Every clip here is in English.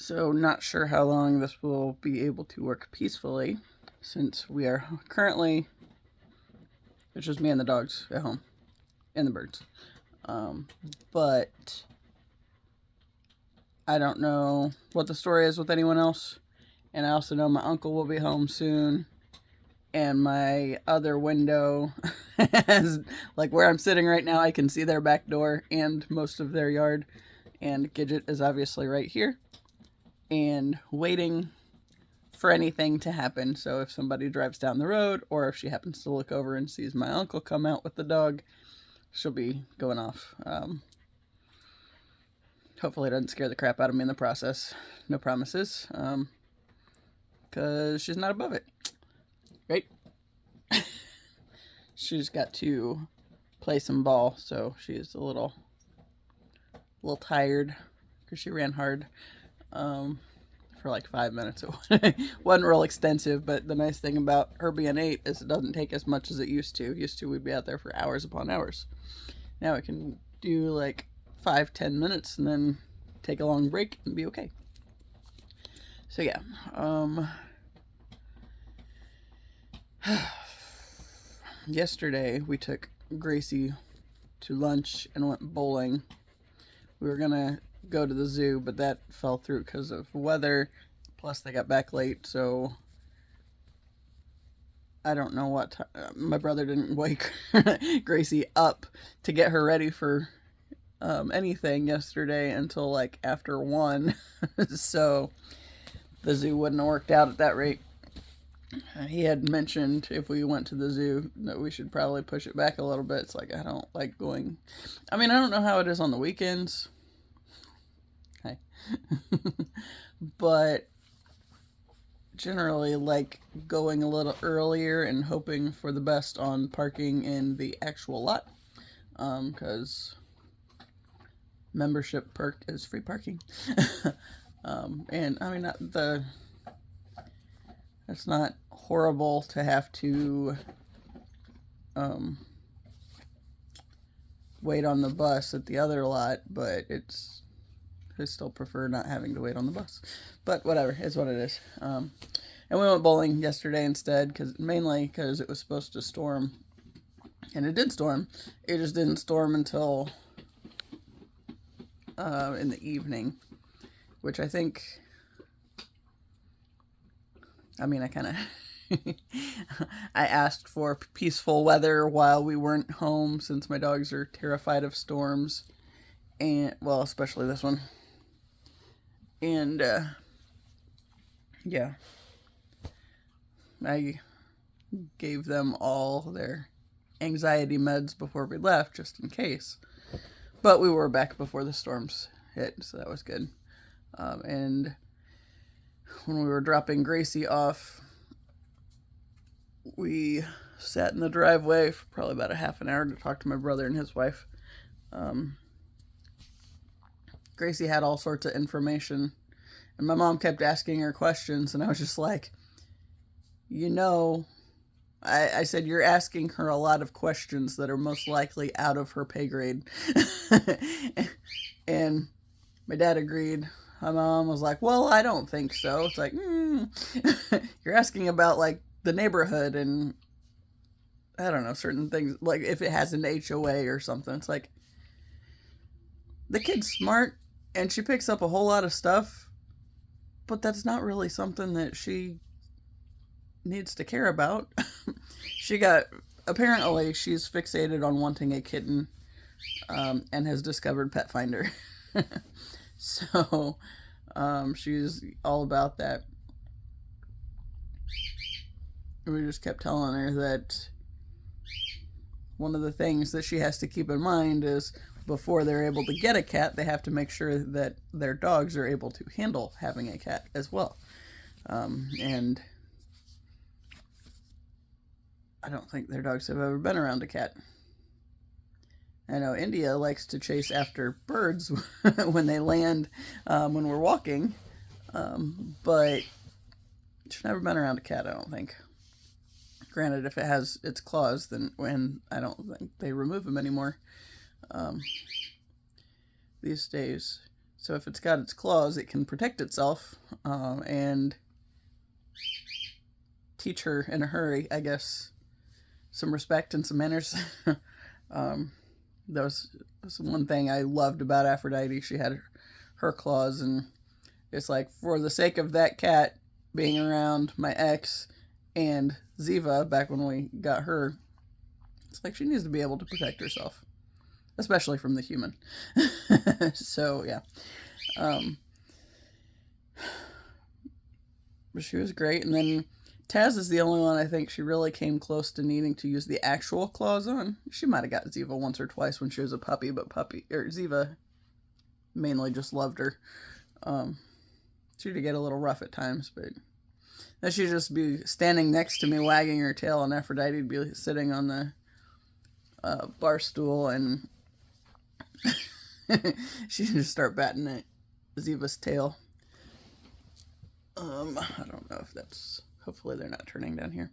So not sure how long this will be able to work peacefully, since we are currently, it's just me and the dogs at home, and the birds. But I don't know what the story is with anyone else, and I also know my uncle will be home soon, and my other window has, like where I'm sitting right now, I can see their back door and most of their yard, and Gidget is obviously right here and waiting for anything to happen. So if somebody drives down the road, or if she happens to look over and sees my uncle come out with the dog, she'll be going off. Hopefully it doesn't scare the crap out of me in the process. No promises, because she's not above it. Right? She's got to play some ball, so she's a little tired because she ran hard. For like 5 minutes. It wasn't real extensive, but the nice thing about her being 8 is it doesn't take as much as it used to. Used to, we'd be out there for hours upon hours. Now it can do like 5-10 minutes and then take a long break and be okay. So yeah, yesterday we took Gracie to lunch and went bowling. We were gonna go to the zoo, but that fell through because of weather. Plus, they got back late, so I don't know what time. My brother didn't wake Gracie up to get her ready for anything yesterday until like after 1. So the zoo wouldn't have worked out at that rate. He had mentioned if we went to the zoo that we should probably push it back a little bit. It's like I don't like going. I mean, I don't know how it is on the weekends. Hi. But generally like going a little earlier and hoping for the best on parking in the actual lot, because membership perk is free parking. And I mean, it's not horrible to have to wait on the bus at the other lot, but I still prefer not having to wait on the bus. But whatever, it's what it is. And we went bowling yesterday instead, mainly because it was supposed to storm. And it did storm. It just didn't storm until in the evening, which I think, I mean, I kind of I asked for peaceful weather while we weren't home, since my dogs are terrified of storms, and well, especially this one. And yeah, I gave them all their anxiety meds before we left, just in case. But we were back before the storms hit, so that was good. And when we were dropping Gracie off, we sat in the driveway for probably about a half an hour to talk to my brother and his wife. Gracie had all sorts of information, and my mom kept asking her questions, and I was just like, I said, you're asking her a lot of questions that are most likely out of her pay grade. And my dad agreed. My mom was like, well, I don't think so. It's like, you're asking about like the neighborhood and I don't know, certain things, like if it has an HOA or something. It's like, the kid's smart and she picks up a whole lot of stuff, but that's not really something that she needs to care about. Apparently she's fixated on wanting a kitten, and has discovered Pet Finder. So she's all about that. We just kept telling her that one of the things that she has to keep in mind is before they're able to get a cat, they have to make sure that their dogs are able to handle having a cat as well. And I don't think their dogs have ever been around a cat. I know India likes to chase after birds when they land, when we're walking, but she's never been around a cat, I don't think. Granted, if it has its claws, then I don't think they remove them anymore these days. So if it's got its claws, it can protect itself and teach her in a hurry, I guess, some respect and some manners. That was one thing I loved about Aphrodite. She had her claws, and it's like, for the sake of that cat being around my ex and Ziva back when we got her, it's like she needs to be able to protect herself, especially from the human. So yeah, but she was great. And then Taz is the only one I think she really came close to needing to use the actual claws on. She might have got Ziva once or twice when she was a puppy, but Ziva mainly just loved her. She did get a little rough at times, but then she'd just be standing next to me wagging her tail, and Aphrodite'd be sitting on the bar stool, and she'd just start batting at Ziva's tail. I don't know if that's... Hopefully they're not turning down here.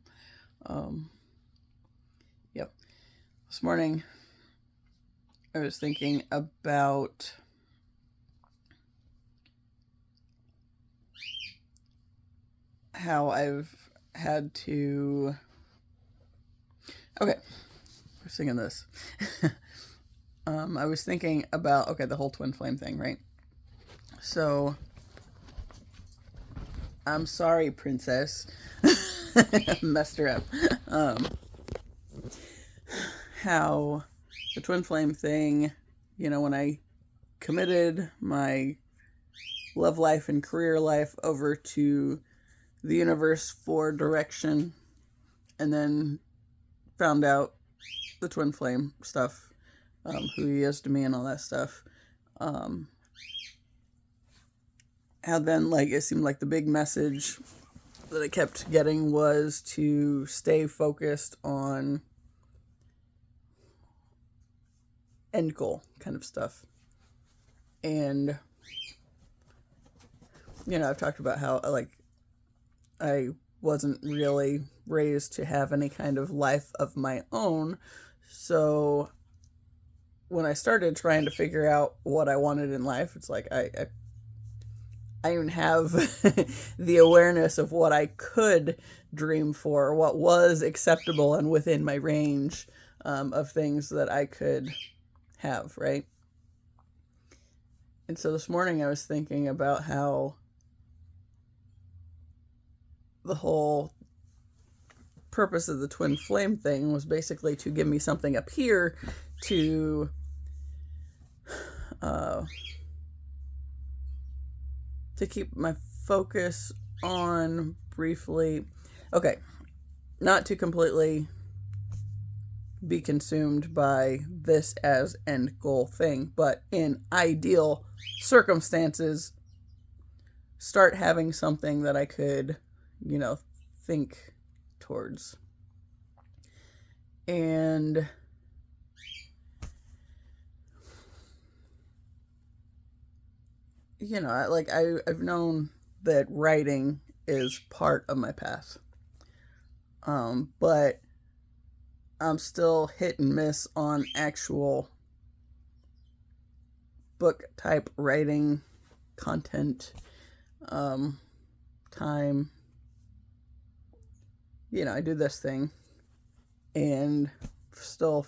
Yep. This morning, I was thinking about how I've had to... Okay. I was thinking this. I was thinking about, the whole twin flame thing, right? So... I'm sorry, princess. Messed her up. How the twin flame thing, when I committed my love life and career life over to the universe for direction, and then found out the twin flame stuff, who he is to me and all that stuff. How then, it seemed like the big message that I kept getting was to stay focused on end goal kind of stuff. And, I've talked about how, I wasn't really raised to have any kind of life of my own. So when I started trying to figure out what I wanted in life, it's like I even have the awareness of what I could dream for, what was acceptable and within my range of things that I could have, right? And so this morning I was thinking about how the whole purpose of the twin flame thing was basically to give me something up here to keep my focus on briefly. Okay, not to completely be consumed by this as end goal thing, but in ideal circumstances, start having something that I could, think towards. And I've known that writing is part of my path. But I'm still hit and miss on actual book type writing content, time. I do this thing and still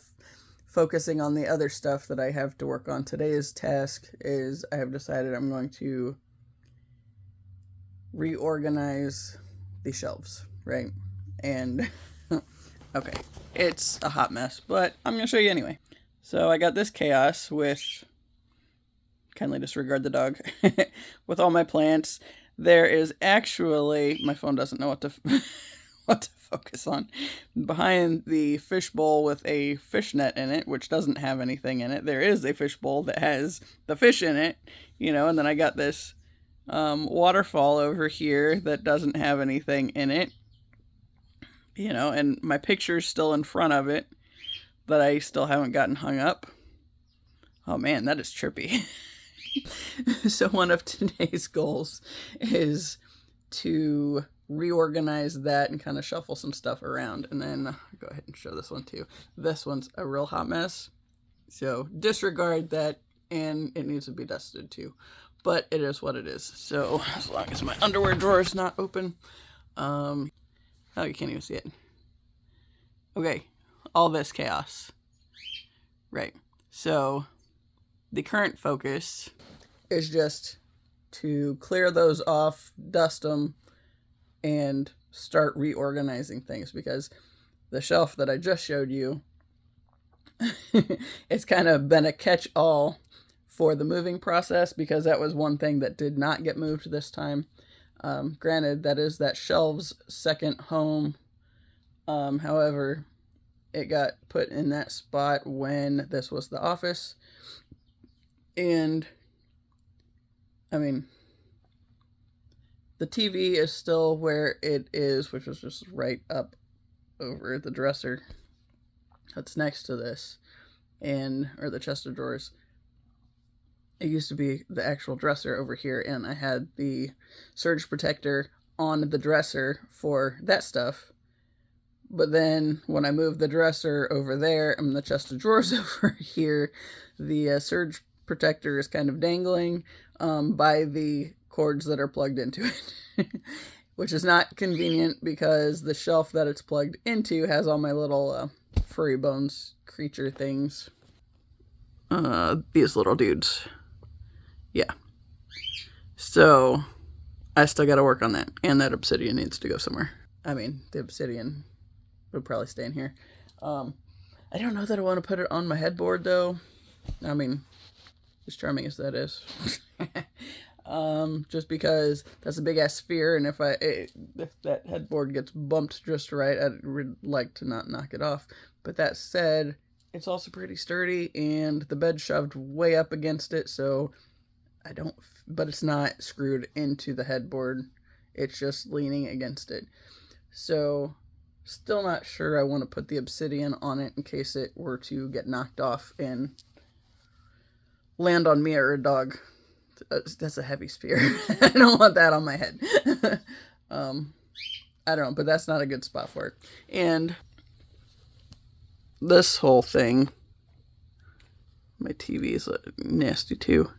focusing on the other stuff that I have to work on. Today's task is I have decided I'm going to reorganize the shelves, right? And, okay, it's a hot mess, but I'm going to show you anyway. So I got this chaos with, kindly disregard the dog, with all my plants. There is actually, my phone doesn't know what to what to focus on. Behind the fishbowl with a fish net in it, which doesn't have anything in it, there is a fishbowl that has the fish in it, and then I got this waterfall over here that doesn't have anything in it, and my picture's still in front of it that I still haven't gotten hung up. Oh man, that is trippy. So one of today's goals is to reorganize that and kind of shuffle some stuff around. And then go ahead and show this one too. This one's a real hot mess. So disregard that, and it needs to be dusted too. but it is what it is. So as long as my underwear drawer is not open, oh, you can't even see it. Okay, all this chaos. Right. So the current focus is just to clear those off, dust them, and start reorganizing things, because the shelf that I just showed you, it's kind of been a catch-all for the moving process, because that was one thing that did not get moved this time. Granted, that is that shelf's second home. However, it got put in that spot when this was the office. And, I mean, the TV is still where it is, which is just right up over the dresser that's next to this, or the chest of drawers. It used to be the actual dresser over here, and I had the surge protector on the dresser for that stuff. But then when I moved the dresser over there and the chest of drawers over here, the surge protector is kind of dangling by the cords that are plugged into it, which is not convenient because the shelf that it's plugged into has all my little furry bones creature things. These little dudes. Yeah. So I still got to work on that, and that obsidian needs to go somewhere. I mean, the obsidian would probably stay in here. I don't know that I want to put it on my headboard, though. I mean, as charming as that is. Just because that's a big-ass sphere, and if that headboard gets bumped just right, I would like to not knock it off. But that said, it's also pretty sturdy, and the bed's shoved way up against it, so but it's not screwed into the headboard. It's just leaning against it. So, still not sure I want to put the obsidian on it in case it were to get knocked off and land on me or a dog. That's a heavy spear. I don't want that on my head. I don't know, but that's not a good spot for it. And this whole thing, my TV is nasty too.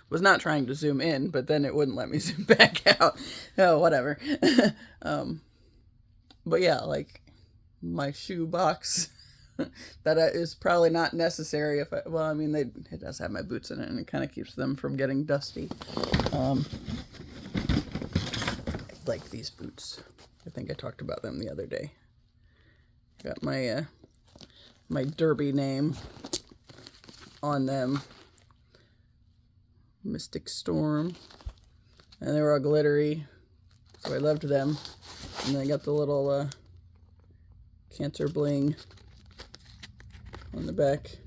Was not trying to zoom in, but then it wouldn't let me zoom back out. Oh, whatever. But yeah, like my shoe box that is probably not necessary it does have my boots in it, and it kind of keeps them from getting dusty. Like these boots. I think I talked about them the other day. Got my my derby name on them. Mystic Storm. And they were all glittery, so I loved them. And then I got the little cancer bling on the back.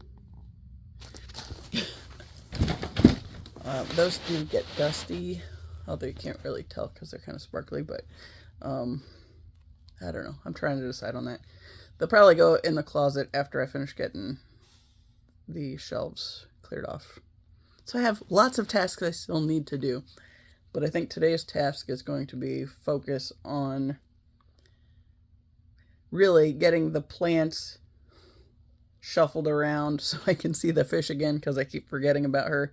Those do get dusty, although you can't really tell because they're kind of sparkly, but I don't know. I'm trying to decide on that. They'll probably go in the closet after I finish getting the shelves cleared off. So I have lots of tasks I still need to do, but I think today's task is going to be focus on really getting the plants shuffled around so I can see the fish again, because I keep forgetting about her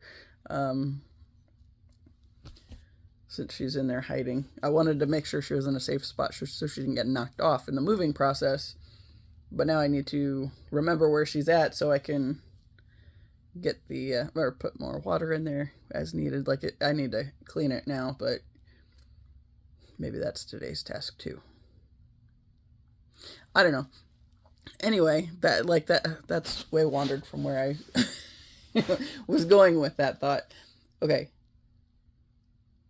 since she's in there hiding. I wanted to make sure she was in a safe spot so she didn't get knocked off in the moving process, but now I need to remember where she's at so I can get the or put more water in there as needed. I need to clean it now, but maybe that's today's task too. I don't know. Anyway, that's way wandered from where I was going with that thought. Okay.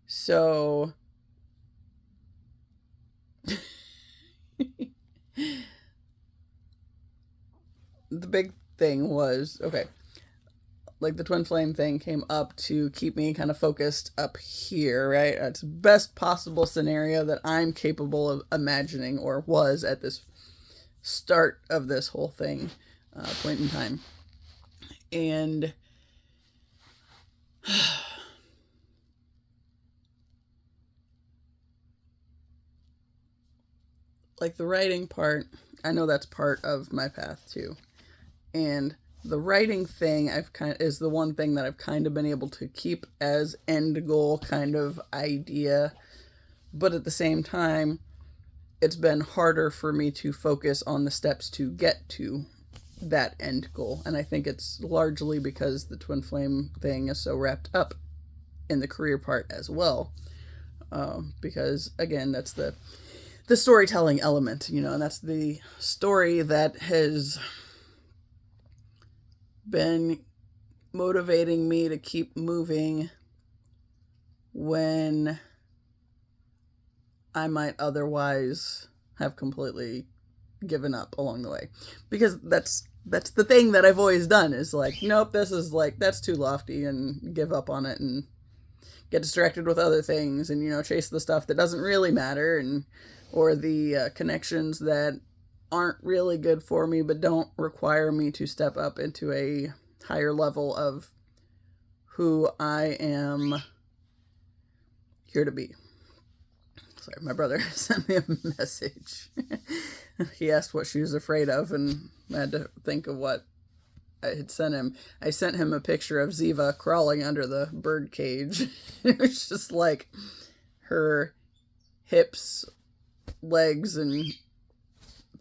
So the big thing was, okay, like the twin flame thing came up to keep me kind of focused up here, right? It's the best possible scenario that I'm capable of imagining, or was at this start of this whole thing point in time. And like the writing part, I know that's part of my path too. And the writing thing is the one thing that I've kind of been able to keep as end goal kind of idea, but at the same time, it's been harder for me to focus on the steps to get to that end goal. And I think it's largely because the twin flame thing is so wrapped up in the career part as well. Because again, that's the storytelling element, and that's the story that has been motivating me to keep moving when I might otherwise have completely given up along the way. Because that's the thing that I've always done, is like, nope, this is like, that's too lofty, and give up on it and get distracted with other things, and chase the stuff that doesn't really matter, and or the connections that aren't really good for me but don't require me to step up into a higher level of who I am here to be. Sorry, my brother sent me a message. He asked what she was afraid of, and I had to think of what I had sent him. I sent him a picture of Ziva crawling under the bird cage. It was just like her hips, legs, and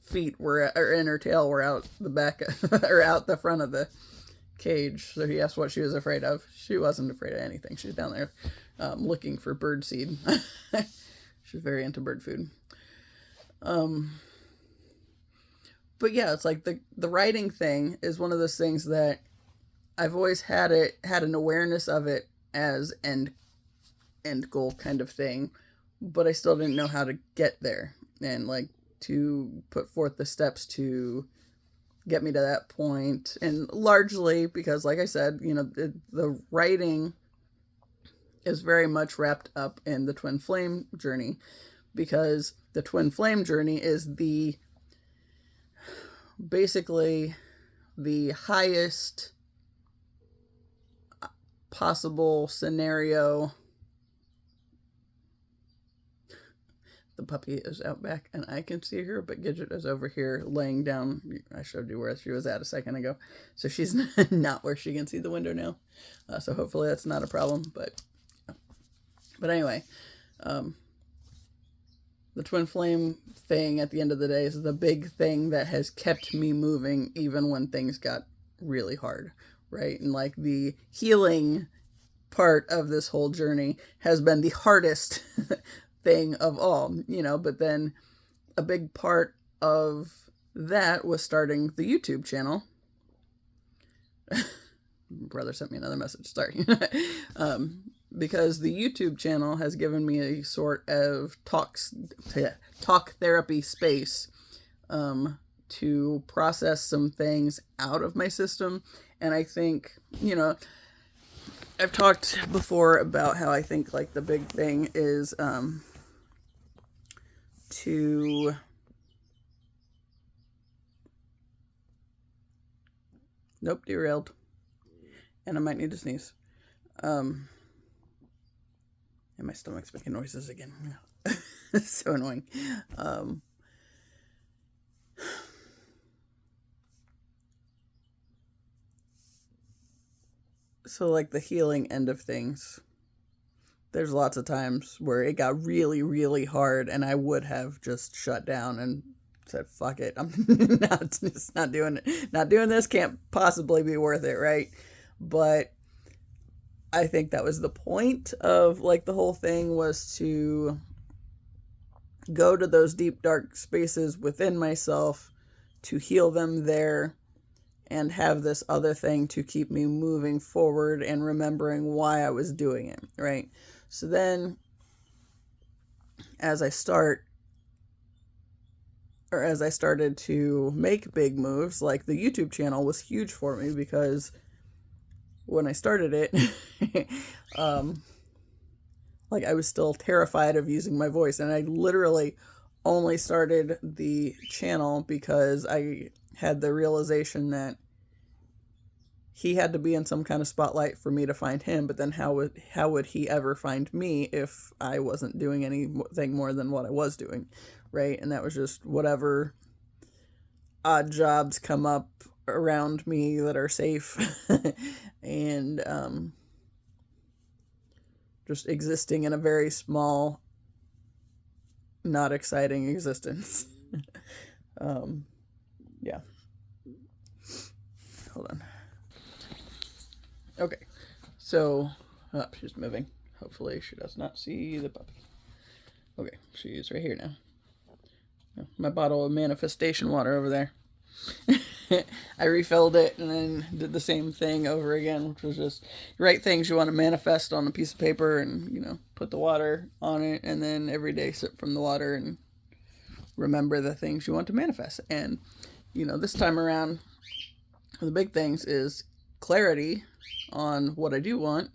feet and her tail were out the back or out the front of the cage. So he asked what she was afraid of. She wasn't afraid of anything. She's down there looking for bird seed. She's very into bird food. But yeah, it's like the writing thing is one of those things that I've always had an awareness of it as end goal kind of thing, but I still didn't know how to get there and like to put forth the steps to get me to that point. And largely because, like I said, the writing is very much wrapped up in the twin flame journey, because the twin flame journey is basically the highest possible scenario. The puppy is out back and I can see her, but Gidget is over here laying down. I showed you where she was at a second ago. So she's not where she can see the window now. So hopefully that's not a problem. But anyway, the twin flame thing at the end of the day is the big thing that has kept me moving even when things got really hard, right? And like the healing part of this whole journey has been the hardest thing of all, but then a big part of that was starting the YouTube channel. Brother sent me another message, sorry. Because the YouTube channel has given me a sort of talk therapy space to process some things out of my system. And I think, I've talked before about how I think like the big thing is to nope, derailed. And I might need to sneeze. And my stomach's making noises again. It's so annoying. So like the healing end of things, there's lots of times where it got really, really hard and I would have just shut down and said, fuck it. I'm not doing it. Not doing this can't possibly be worth it, right? But I think that was the point of like the whole thing, was to go to those deep, dark spaces within myself, to heal them there, and have this other thing to keep me moving forward and remembering why I was doing it, right? So then, as I started to make big moves, like the YouTube channel was huge for me, because when I started it, like I was still terrified of using my voice, and I literally only started the channel because I had the realization that he had to be in some kind of spotlight for me to find him, but then how would he ever find me if I wasn't doing anything more than what I was doing, right? And that was just whatever odd jobs come up around me that are safe and just existing in a very small, not exciting existence. Yeah. Hold on. Okay. So, she's moving. Hopefully she does not see the puppy. Okay, she's right here now. My bottle of manifestation water over there. I refilled it and then did the same thing over again, which was just write things you want to manifest on a piece of paper and, put the water on it, and then every day sip from the water and remember the things you want to manifest. And, this time around, the big things is clarity on what I do want,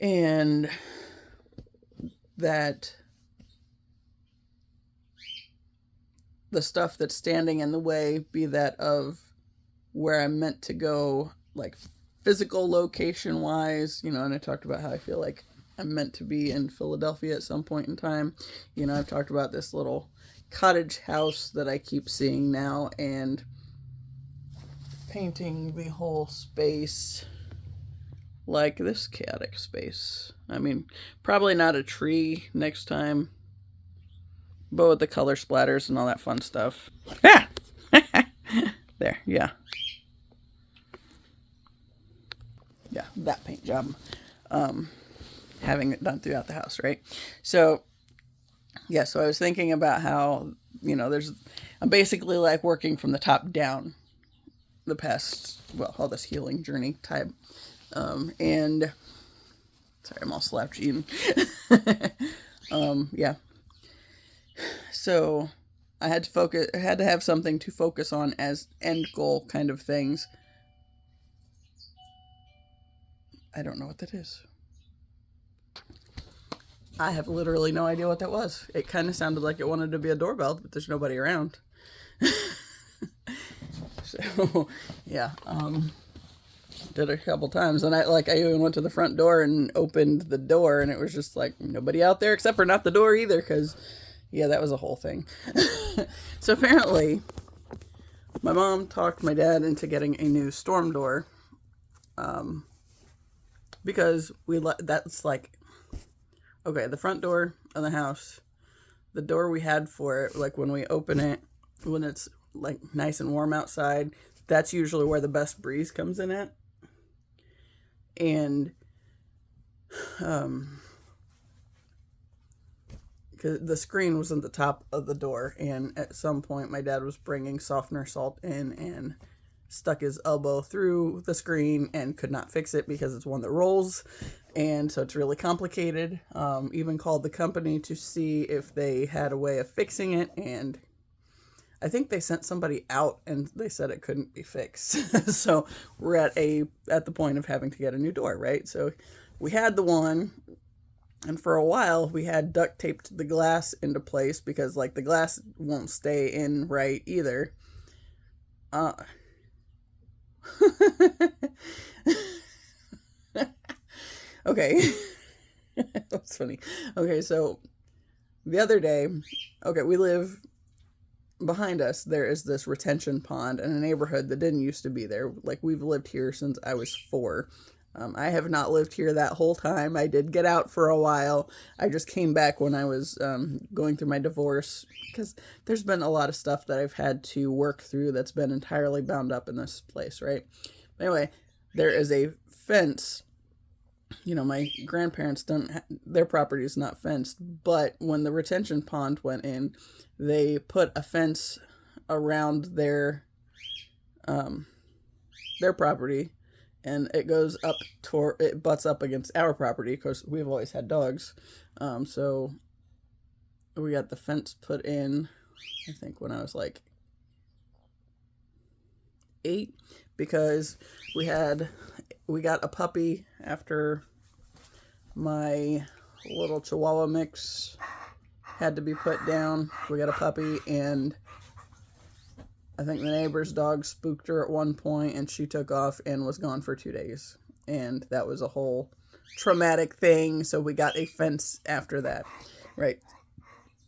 and that the stuff that's standing in the way be that of where I'm meant to go, like physical location wise, and I talked about how I feel like I'm meant to be in Philadelphia at some point in time. I've talked about this little cottage house that I keep seeing now and painting the whole space like this chaotic space. I mean, probably not a tree next time, but with the color splatters and all that fun stuff. Ah! There, yeah. Yeah, that paint job. Having it done throughout the house, right? So, yeah, so I was thinking about how, I'm basically like working from the top down the past, all this healing journey type. And, sorry, I'm all slouchy. Yeah. So I had to have something to focus on as end goal kind of things. I don't know what that is. I have literally no idea what that was. It kind of sounded like it wanted to be a doorbell, but there's nobody around. So, yeah, did it a couple times, and I even went to the front door and opened the door, and it was just like nobody out there except for not the door either, because yeah, that was a whole thing. So apparently my mom talked my dad into getting a new storm door, because that's like, okay, the front door of the house, the door we had for it, like when we open it, when it's like nice and warm outside, that's usually where the best breeze comes in at. And cause the screen was at the top of the door, and at some point my dad was bringing softener salt in and stuck his elbow through the screen and could not fix it because it's one that rolls, and so it's really complicated. Even called the company to see if they had a way of fixing it, and I think they sent somebody out and they said it couldn't be fixed. So we're at the point of having to get a new door, right? So we had the one, and for a while we had duct taped the glass into place because like the glass won't stay in right either. Okay. That's funny. Okay, so the other day, we live behind us. There is this retention pond in a neighborhood that didn't used to be there. Like, we've lived here since I was 4. I have not lived here that whole time. I did get out for a while. I just came back when I was going through my divorce, because there's been a lot of stuff that I've had to work through that's been entirely bound up in this place, right? Anyway, there is a fence. My grandparents their property is not fenced, but when the retention pond went in, they put a fence around their property, and it goes up it butts up against our property because we've always had dogs. So we got the fence put in, I think when I was like 8, because we got a puppy after my little Chihuahua mix had to be put down. We got a puppy, and I think the neighbor's dog spooked her at one point, and she took off and was gone for 2 days. And that was a whole traumatic thing, so we got a fence after that, right?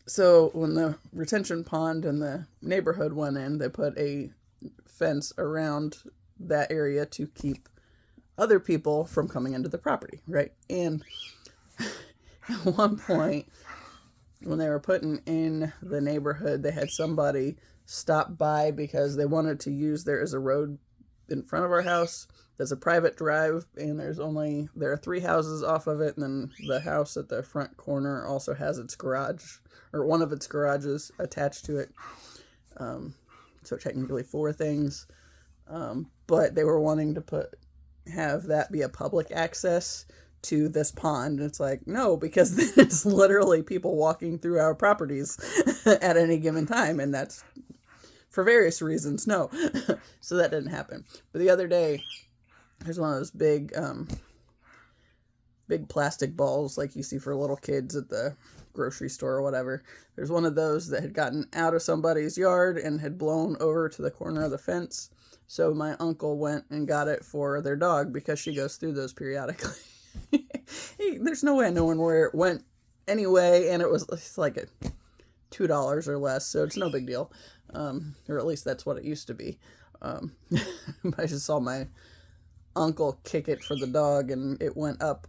So when the retention pond in the neighborhood went in, they put a fence around that area to keep other people from coming into the property, right? And at one point, when they were putting in the neighborhood, they had somebody stop by because they wanted to use, there is a road in front of our house. There's a private drive, and there are 3 houses off of it, and then the house at the front corner also has its garage, or one of its garages attached to it. So technically 4 things. But they were wanting to have that be a public access to this pond. And it's like, no, because it's literally people walking through our properties at any given time, and that's for various reasons, no. So that didn't happen. But the other day, there's one of those big plastic balls like you see for little kids at the grocery store or whatever. There's one of those that had gotten out of somebody's yard and had blown over to the corner of the fence. So my uncle went and got it for their dog because she goes through those periodically. There's no way of knowing where it went anyway, and it's like $2 or less, so it's no big deal. Or at least that's what it used to be. I just saw my uncle kick it for the dog, and it went up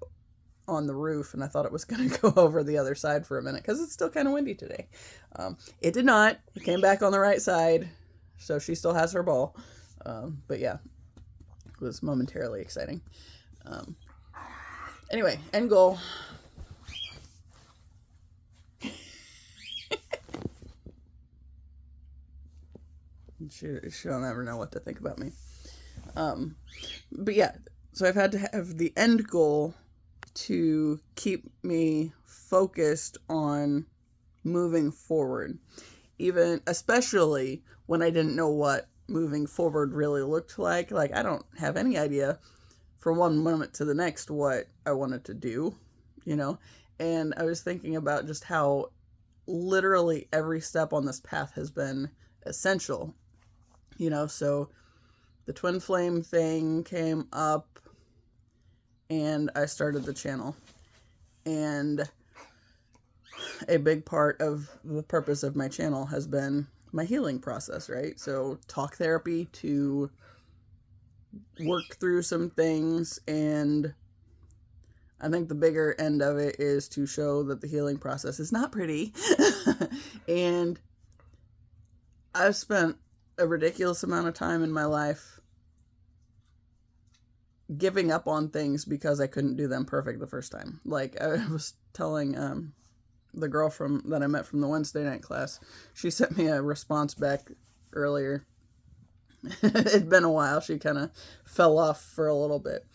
on the roof, and I thought it was going to go over the other side for a minute because it's still kind of windy today. It did not. It came back on the right side, so she still has her ball. But yeah, it was momentarily exciting. Anyway, end goal. She'll never know what to think about me. But yeah, so I've had to have the end goal to keep me focused on moving forward, even especially when I didn't know what moving forward really looked like. Like, I don't have any idea from one moment to the next what I wanted to do, and I was thinking about just how literally every step on this path has been essential, so the twin flame thing came up and I started the channel, and a big part of the purpose of my channel has been my healing process, right? So talk therapy to work through some things, and I think the bigger end of it is to show that the healing process is not pretty. And I've spent a ridiculous amount of time in my life giving up on things because I couldn't do them perfect the first time. Like I was telling the girl that I met from the Wednesday night class, she sent me a response back earlier. It'd been a while. She kind of fell off for a little bit.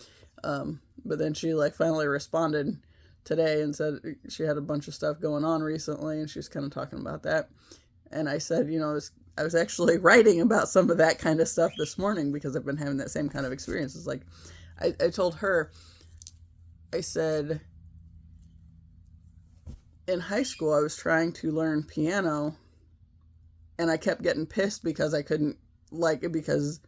But then she finally responded today and said she had a bunch of stuff going on recently, and she was kind of talking about that. And I said, I was actually writing about some of that kind of stuff this morning because I've been having that same kind of experience. It's like, I told her, I said, in high school, I was trying to learn piano, and I kept getting pissed because I couldn't because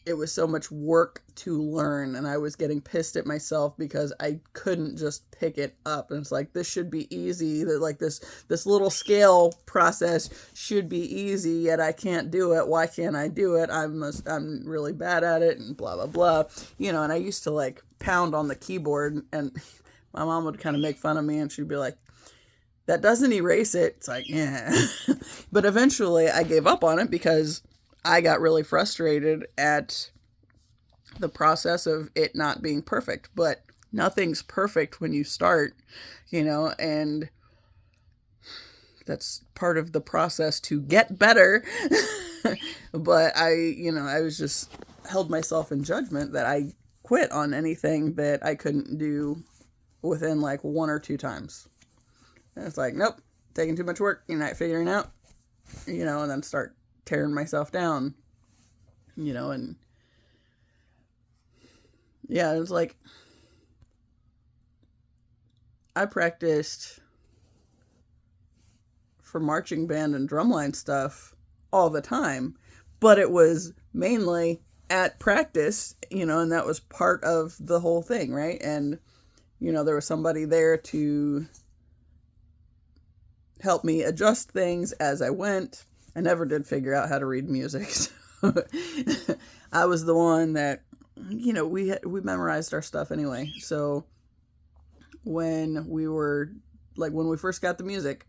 it was so much work to learn, and I was getting pissed at myself because I couldn't just pick it up. And it's like, this should be easy. That this little scale process should be easy, yet I can't do it. Why can't I do it? I'm really bad at it, and blah, blah, blah. And I used to pound on the keyboard, and my mom would kind of make fun of me, and she'd be like, that doesn't erase it. It's like, yeah. But eventually I gave up on it because I got really frustrated at the process of it not being perfect. But nothing's perfect when you start, and that's part of the process to get better. But I was just held myself in judgment that I quit on anything that I couldn't do within 1 or 2 times. And it's like, nope, taking too much work, you're not figuring out, and then start tearing myself down, and yeah, it was like, I practiced for marching band and drumline stuff all the time, but it was mainly at practice, and that was part of the whole thing, right? And, there was somebody there to help me adjust things as I went. I never did figure out how to read music. So I was the one that, we memorized our stuff anyway. So when we first got the music,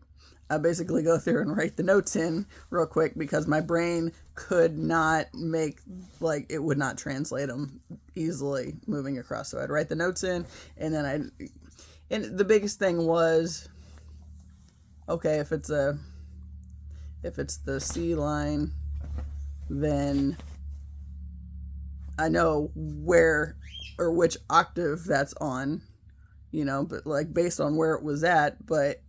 I basically go through and write the notes in real quick because my brain could not it would not translate them easily moving across. So I'd write the notes in, and then and the biggest thing was, okay, if it's the C line, then I know where or which octave that's on, but like based on where it was at, but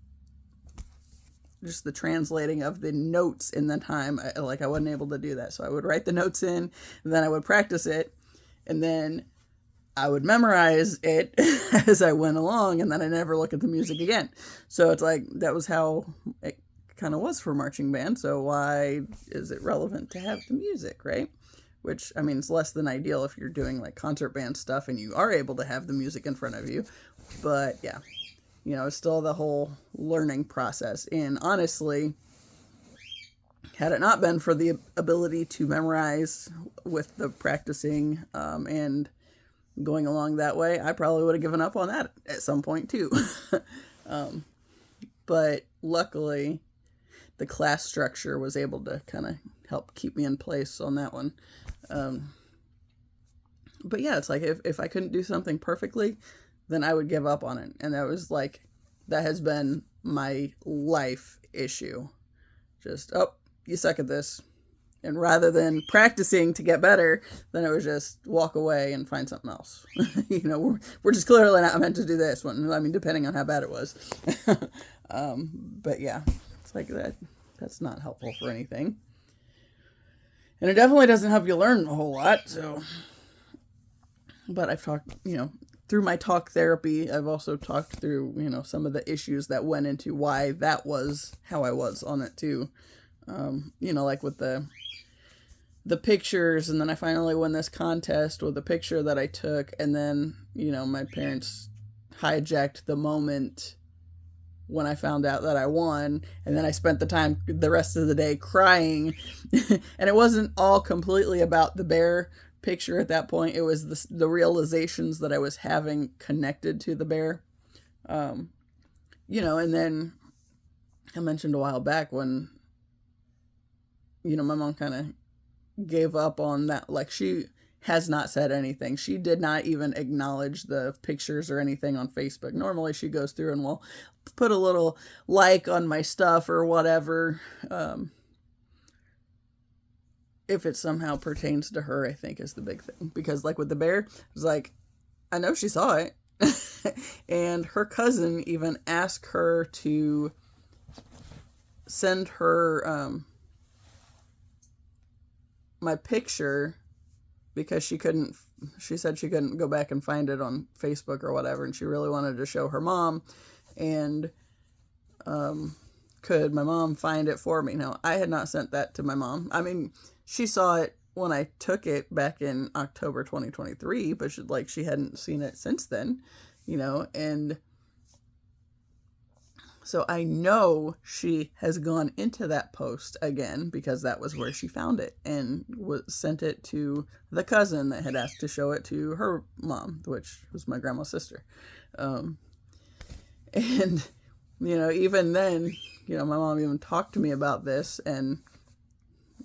just the translating of the notes in the time, I wasn't able to do that. So I would write the notes in, and then I would practice it, and then I would memorize it as I went along, and then I never look at the music again. So it's like, that was how it kind of was for marching band. So why is it relevant to have the music, right? Which, I mean, it's less than ideal if you're doing like concert band stuff and you are able to have the music in front of you. But yeah, it's still the whole learning process. And honestly, had it not been for the ability to memorize with the practicing and going along that way, I probably would have given up on that at some point too. But luckily, the class structure was able to kind of help keep me in place on that one. But yeah, it's like if I couldn't do something perfectly, then I would give up on it. And that has been my life issue. Just, you suck at this. And rather than practicing to get better, then it was just walk away and find something else. We're just clearly not meant to do this one. I mean, depending on how bad it was. But yeah, it's like that's not helpful for anything. And it definitely doesn't help you learn a whole lot. So, but I've talked, through my talk therapy, I've also talked through, some of the issues that went into why that was how I was on it too. Like with the pictures, and then I finally won this contest with a picture that I took, and then, my parents hijacked the moment when I found out that I won, and then I spent the rest of the day crying. And it wasn't all completely about the bear picture at that point. It was the realizations that I was having connected to the bear. And then I mentioned a while back when, my mom kind of gave up on that. Like, she has not said anything. She did not even acknowledge the pictures or anything on Facebook. Normally she goes through and will put a little like on my stuff or whatever. If it somehow pertains to her, I think is the big thing. Because like with the bear, it was like, I know she saw it. And her cousin even asked her to send her my picture, because she said she couldn't go back and find it on Facebook or whatever, and she really wanted to show her mom. And could my mom find it for me? No, I had not sent that to my mom. I mean, she saw it when I took it back in October 2023, but she hadn't seen it since then, and so I know she has gone into that post again, because that was where she found it, and sent it to the cousin that had asked to show it to her mom, which was my grandma's sister. And, even then, my mom even talked to me about this, and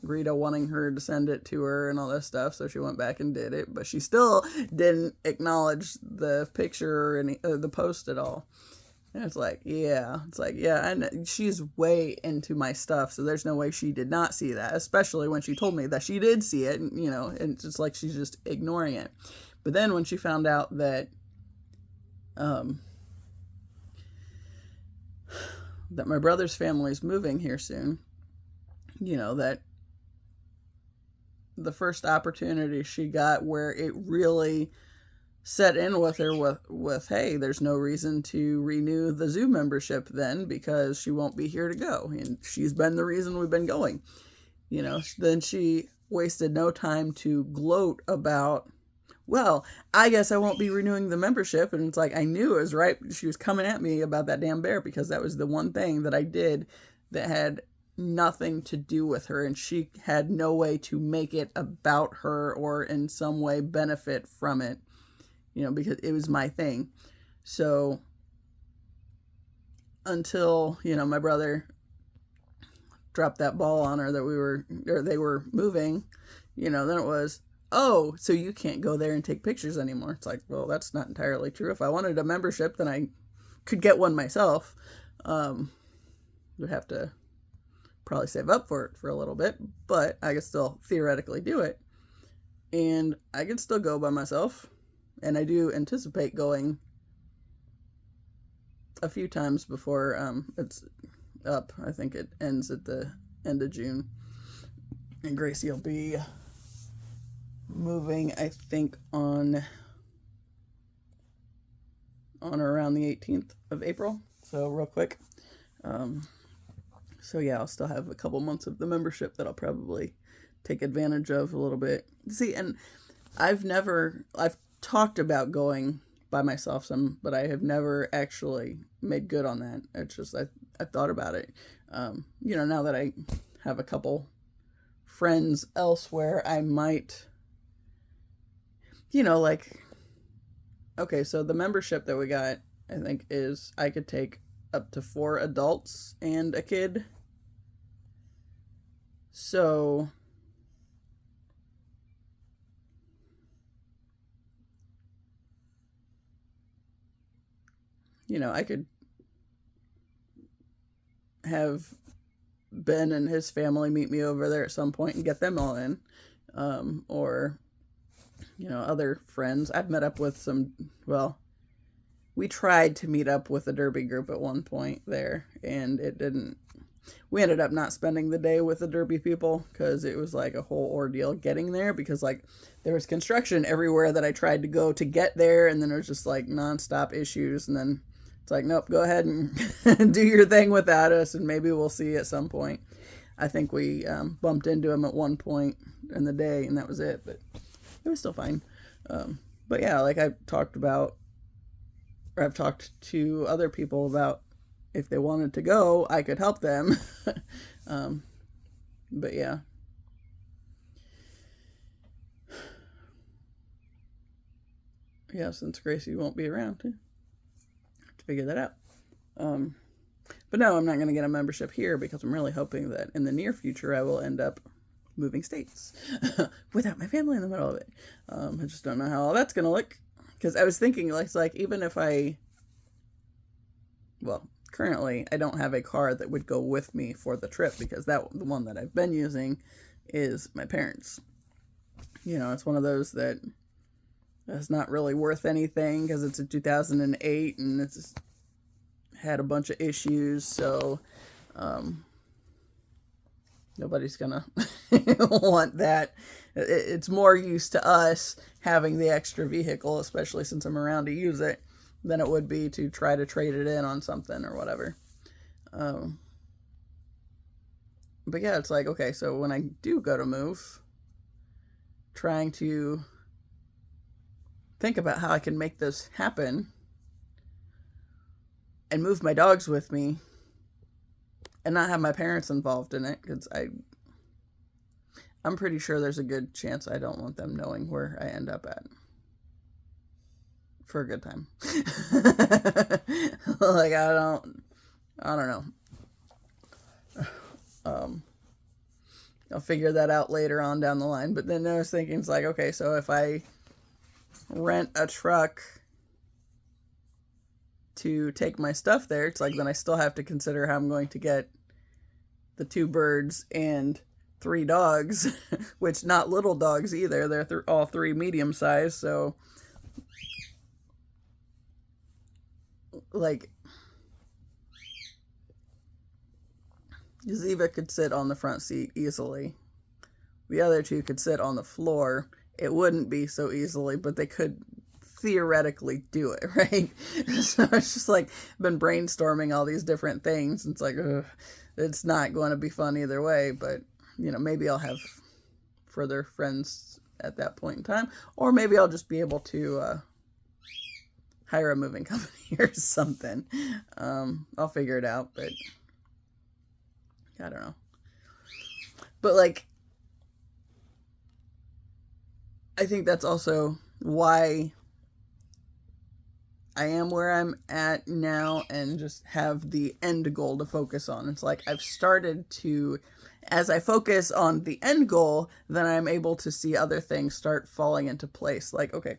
Rita wanting her to send it to her and all this stuff. So she went back and did it, but she still didn't acknowledge the picture or the post at all. And it's like, yeah, I know she's way into my stuff, so there's no way she did not see that, especially when she told me that she did see it, and, and it's just like she's just ignoring it. But then when she found out that that my brother's family is moving here soon, that the first opportunity she got where it really set in with her with, hey, there's no reason to renew the zoo membership then, because she won't be here to go, and she's been the reason we've been going. Then she wasted no time to gloat about well, I guess I won't be renewing the membership. And it's like, I knew it was right. She was coming at me about that damn bear because that was the one thing that I did that had nothing to do with her. And she had no way to make it about her or in some way benefit from it, because it was my thing. So until, my brother dropped that ball on her that they were moving, then it was, oh, so you can't go there and take pictures anymore. It's like, well, that's not entirely true. If I wanted a membership, then I could get one myself. Would have to probably save up for it for a little bit, but I could still theoretically do it. And I could still go by myself. And I do anticipate going a few times before it's up. I think it ends at the end of June. And Gracie will be moving, I think, on or around the 18th of April. So real quick. So yeah, I'll still have a couple months of the membership that I'll probably take advantage of a little bit. See, and I've talked about going by myself some, but I have never actually made good on that. It's just, I thought about it. Now that I have a couple friends elsewhere, I might, okay, so the membership that we got, I think, is I could take up to 4 adults and a kid. So I could have Ben and his family meet me over there at some point and get them all in. Or, other friends. I've met up with some, we tried to meet up with a derby group at one point there, and it didn't. We ended up not spending the day with the derby people because it was like a whole ordeal getting there, because there was construction everywhere that I tried to go to get there, and then it was just nonstop issues, and then it's like, nope, go ahead and do your thing without us, and maybe we'll see you at some point. I think we bumped into him at one point in the day, and that was it, but it was still fine. But yeah, I've talked to other people about if they wanted to go, I could help them. But yeah. Yeah, since Gracie won't be around to figure that out. But no, I'm not going to get a membership here because I'm really hoping that in the near future I will end up moving states without my family in the middle of it. I just don't know how all that's going to look. Because I was thinking, even if currently I don't have a car that would go with me for the trip, because the one that I've been using is my parents'. It's one of those that is not really worth anything because it's a 2008 and it's had a bunch of issues, so nobody's gonna want that. It's more use to us having the extra vehicle, especially since I'm around to use it, than it would be to try to trade it in on something or whatever. But yeah, it's okay, so when I do go to move, trying to think about how I can make this happen and move my dogs with me and not have my parents involved in it, because I'm pretty sure there's a good chance I don't want them knowing where I end up at for a good time. I don't know. I'll figure that out later on down the line. But then I was thinking, it's okay, so if I rent a truck to take my stuff there, it's then I still have to consider how I'm going to get the 2 birds and 3 dogs, which not little dogs either. They're all 3 medium size, so Ziva could sit on the front seat easily. The other 2 could sit on the floor. It wouldn't be so easily, but they could theoretically do it, right? So it's just been brainstorming all these different things. It's it's not going to be fun either way, but maybe I'll have further friends at that point in time. Or maybe I'll just be able to hire a moving company or something. I'll figure it out, but I don't know. But like, I think that's also why I am where I'm at now and just have the end goal to focus on. It's like I've started to, as I focus on the end goal, then I'm able to see other things start falling into place. Like, okay,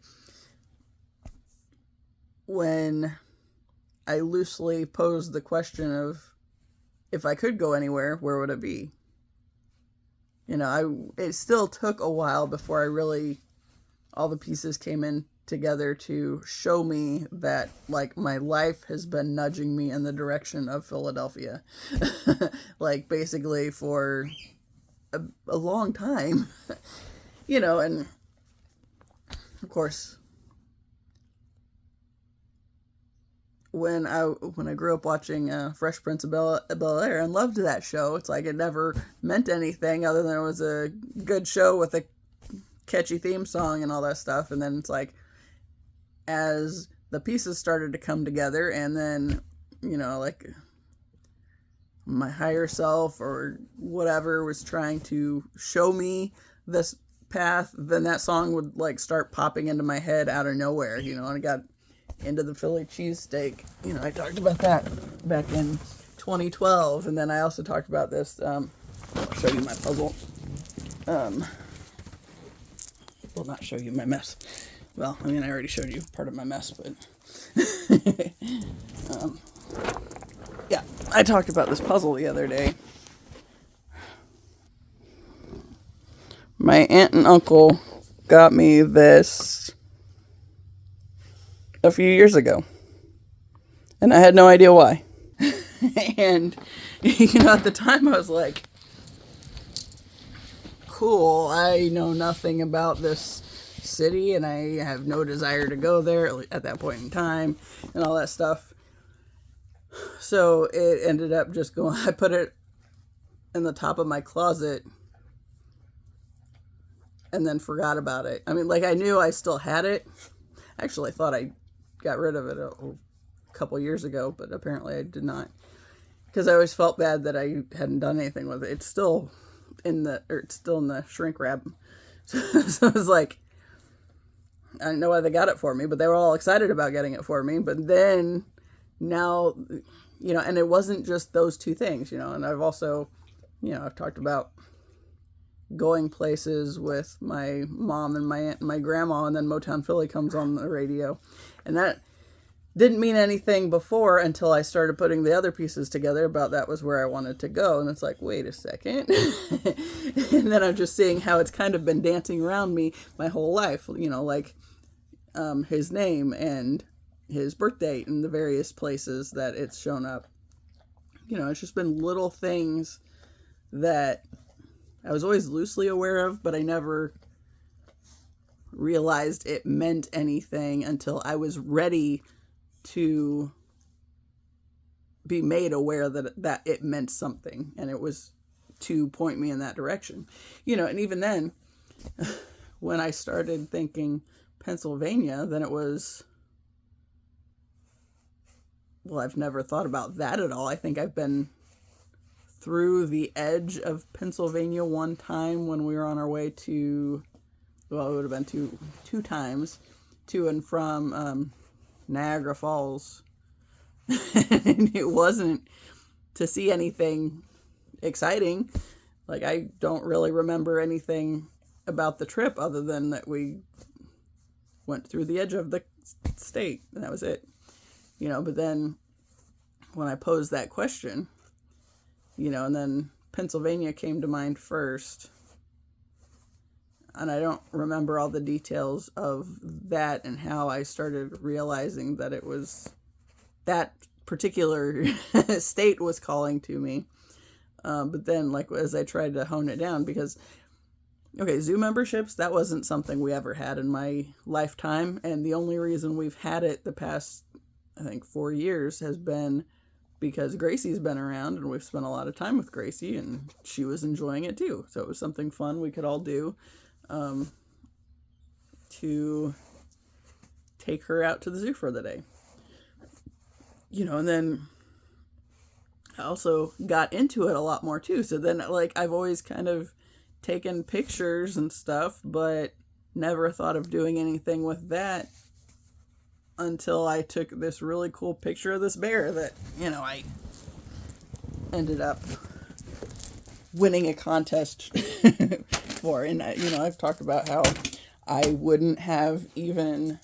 when I loosely posed the question of if I could go anywhere, where would it be? You know, it still took a while before I really, all the pieces came in together to show me that like my life has been nudging me in the direction of Philadelphia. Like basically for a long time. You know, and of course when I grew up watching Fresh Prince of Bel-Air and loved that show, it's like it never meant anything other than it was a good show with a catchy theme song and all that stuff. And then it's like, as the pieces started to come together, and then, you know, like my higher self or whatever was trying to show me this path, then that song would like start popping into my head out of nowhere, you know, and I got into the Philly cheesesteak. You know, I talked about that back in 2012, and then I also talked about this. I'll show you my puzzle. Will not show you my mess. Well, I mean, I already showed you part of my mess, but yeah, I talked about this puzzle the other day. My aunt and uncle got me this a few years ago, and I had no idea why. And, you know, at the time I was like, cool, I know nothing about this city, and I have no desire to go there at that point in time, and all that stuff. So it ended up just going, I put it in the top of my closet, and then forgot about it. I mean, like, I knew I still had it. Actually, I thought I got rid of it a couple years ago, but apparently I did not, because I always felt bad that I hadn't done anything with it. It's still in the shrink wrap. So it was like, I didn't know why they got it for me, but they were all excited about getting it for me. But then now, you know, and it wasn't just those two things, you know, and I've also, you know, I've talked about going places with my mom and my aunt and my grandma, and then Motown Philly comes on the radio. And that didn't mean anything before until I started putting the other pieces together about that was where I wanted to go. And it's like, wait a second. And then I'm just seeing how it's kind of been dancing around me my whole life, you know, like his name and his birth date and the various places that it's shown up. You know, it's just been little things that I was always loosely aware of, but I never realized it meant anything until I was ready to be made aware that it meant something, and it was to point me in that direction. You know, and even then, when I started thinking Pennsylvania, then it was, well, I've never thought about that at all. I think I've been through the edge of Pennsylvania one time when we were on our way to, well, it would have been two times to and from Niagara Falls. And it wasn't to see anything exciting. Like, I don't really remember anything about the trip other than that we went through the edge of the state, and that was it. You know, but then when I posed that question, you know, and then Pennsylvania came to mind first, and I don't remember all the details of that and how I started realizing that it was that particular state was calling to me. But then, like, as I tried to hone it down, because, okay, zoo memberships, that wasn't something we ever had in my lifetime. And the only reason we've had it the past, I think, 4 years has been because Gracie's been around, and we've spent a lot of time with Gracie, and she was enjoying it too. So it was something fun we could all do. to take her out to the zoo for the day. You know, and then I also got into it a lot more too. So then, like, I've always kind of taken pictures and stuff, but never thought of doing anything with that until I took this really cool picture of this bear that, you know, I ended up winning a contest for. And, you know, I've talked about how I wouldn't have even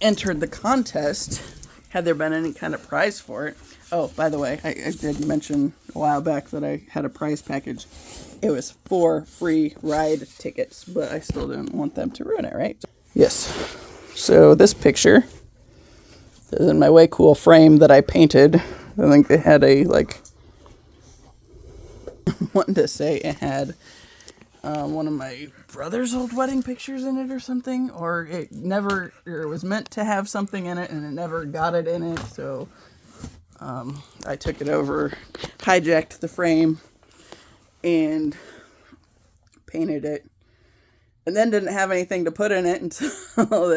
entered the contest had there been any kind of prize for it. Oh, by the way, I did mention a while back that I had a prize package. It was 4 free ride tickets, but I still didn't want them to ruin it, right? Yes. So this picture is in my way cool frame that I painted. I think it had a, like, wanted to say it had one of my brother's old wedding pictures in it or something, or it was meant to have something in it and it never got it in it, so I took it over, hijacked the frame, and painted it, and then didn't have anything to put in it until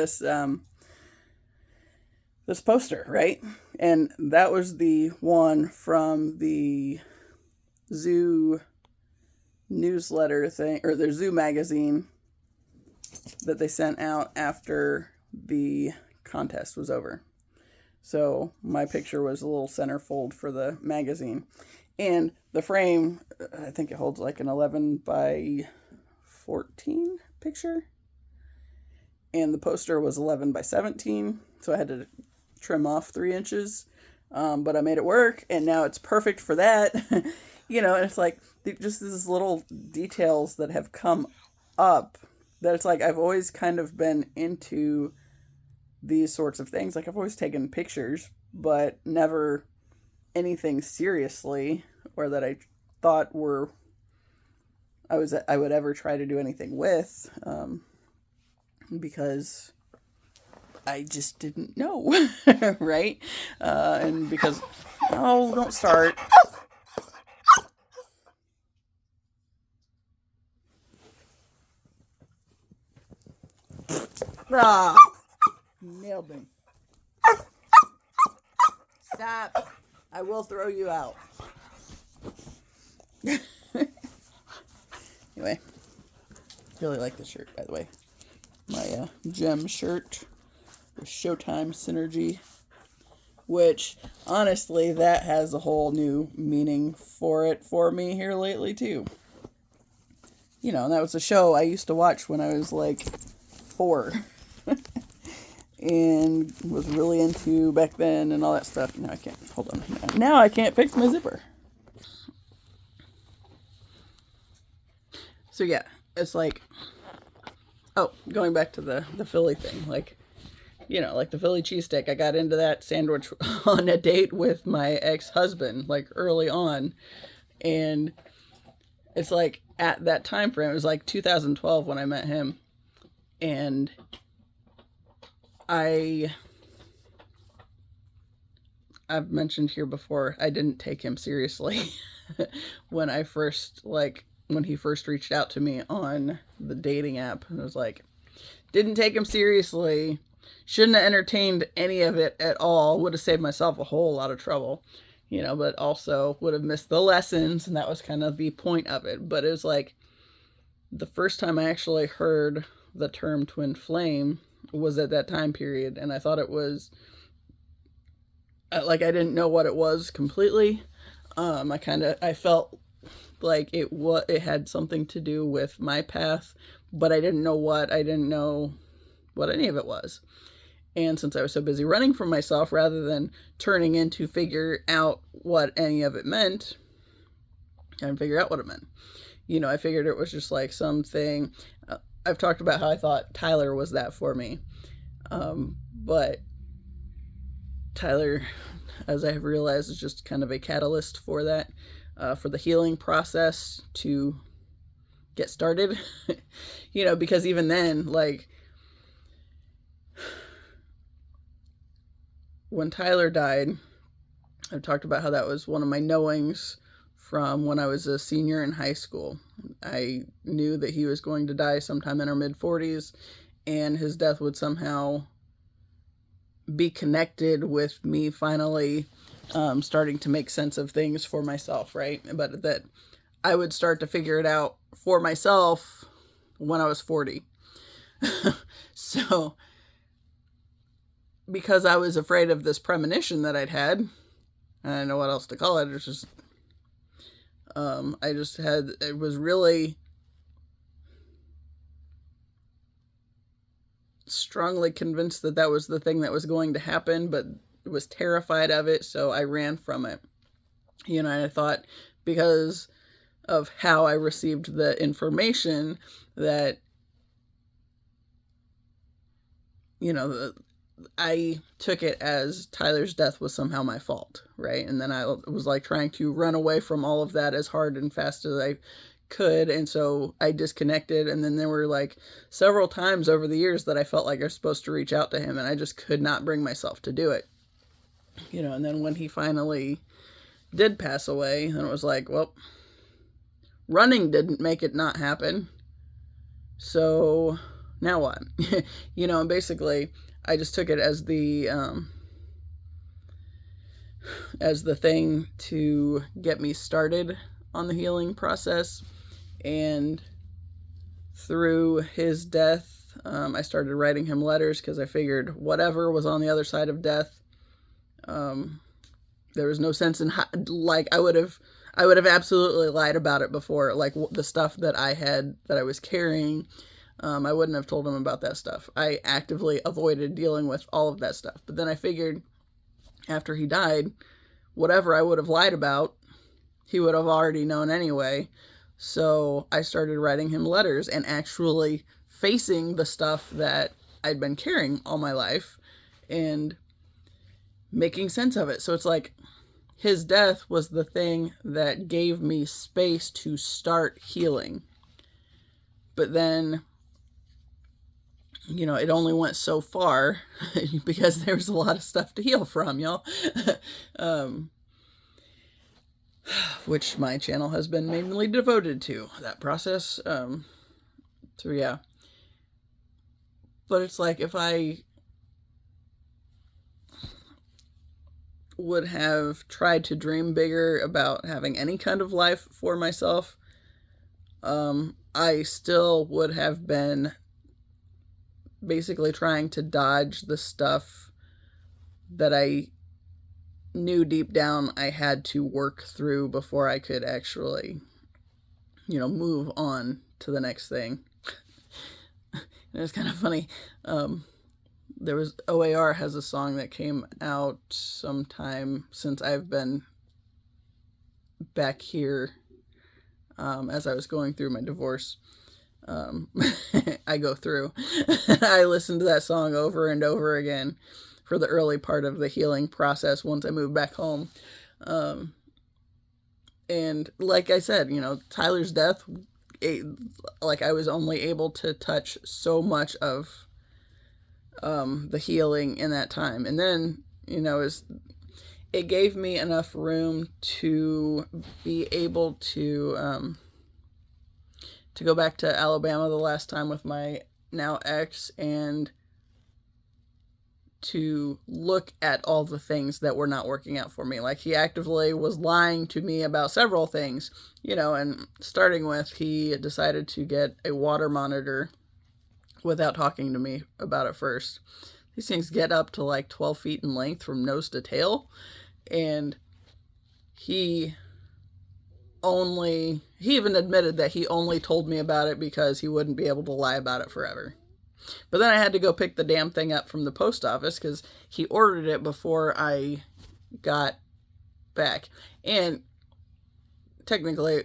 this poster, right? And that was the one from the zoo newsletter thing, or their zoo magazine that they sent out after the contest was over. So my picture was a little centerfold for the magazine. And the frame, I think it holds like an 11 by 14 picture. And the poster was 11 by 17. So I had to trim off 3 inches. But I made it work, and now it's perfect for that. You know, and it's like just these little details that have come up that it's like I've always kind of been into these sorts of things. Like, I've always taken pictures, but never anything seriously, or that I thought I would ever try to do anything with, because I just didn't know, right? And because, oh, don't start. Ah, nailed me. Stop. I will throw you out. Anyway, really like this shirt, by the way. My gem shirt with Showtime Synergy, which, honestly, that has a whole new meaning for me here lately, too. You know, and that was a show I used to watch when I was, like, 4. And was really into back then and all that stuff. Now I can't, hold on. Now I can't fix my zipper. So yeah, it's like, oh, going back to the Philly thing, like, you know, like the Philly cheesesteak, I got into that sandwich on a date with my ex-husband, like early on. And it's like at that time frame, it was like 2012 when I met him. And I've mentioned here before, I didn't take him seriously when he first reached out to me on the dating app. And I was like, didn't take him seriously, shouldn't have entertained any of it at all, would have saved myself a whole lot of trouble, you know, but also would have missed the lessons, and that was kind of the point of it. But it was like, the first time I actually heard the term twin flame was at that time period, and I thought it was like, I didn't know what it was completely. I felt like it had something to do with my path, but I didn't know what any of it was. And since I was so busy running from myself rather than turning in to figure out what any of it meant, I didn't figure out what it meant. You know, I figured it was just like something. I've talked about how I thought Tyler was that for me. But Tyler, as I have realized, is just kind of a catalyst for that, for the healing process to get started. You know, because even then, like, when Tyler died, I've talked about how that was one of my knowings from when I was a senior in high school. I knew that he was going to die sometime in our mid-40s, and his death would somehow be connected with me finally starting to make sense of things for myself, right? But that I would start to figure it out for myself when I was 40. So, because I was afraid of this premonition that I'd had, I don't know what else to call it, it's just, it was really strongly convinced that that was the thing that was going to happen, but was terrified of it, so I ran from it. And I thought, because of how I received the information, that, I took it as Tyler's death was somehow my fault, right? And then I was like trying to run away from all of that as hard and fast as I could, and so I disconnected. And then there were like several times over the years that I felt like I was supposed to reach out to him, and I just could not bring myself to do it. And then when he finally did pass away, then it was like, well, running didn't make it not happen, so now what? And basically I just took it as the thing to get me started on the healing process. And through his death, I started writing him letters, because I figured whatever was on the other side of death, there was no sense in like I would have absolutely lied about it before, like the stuff that I was carrying. I wouldn't have told him about that stuff. I actively avoided dealing with all of that stuff. But then I figured after he died, whatever I would have lied about, he would have already known anyway. So I started writing him letters and actually facing the stuff that I'd been carrying all my life and making sense of it. So it's like his death was the thing that gave me space to start healing. But then, it only went so far because there was a lot of stuff to heal from, y'all. Which my channel has been mainly devoted to, that process. So yeah. But it's like, if I would have tried to dream bigger about having any kind of life for myself, I still would have been basically trying to dodge the stuff that I knew deep down I had to work through before I could actually, move on to the next thing. And it's kind of funny. There was OAR has a song that came out sometime since I've been back here, as I was going through my divorce. I go through. I listened to that song over and over again for the early part of the healing process once I moved back home. And like I said, Tyler's death, I was only able to touch so much of the healing in that time. And then, it gave me enough room to be able to go back to Alabama the last time with my now ex, and to look at all the things that were not working out for me. Like, he actively was lying to me about several things, and starting with, he decided to get a water monitor without talking to me about it first. These things get up to like 12 feet in length from nose to tail, and he even admitted that he only told me about it because he wouldn't be able to lie about it forever. But then I had to go pick the damn thing up from the post office because he ordered it before I got back. And technically,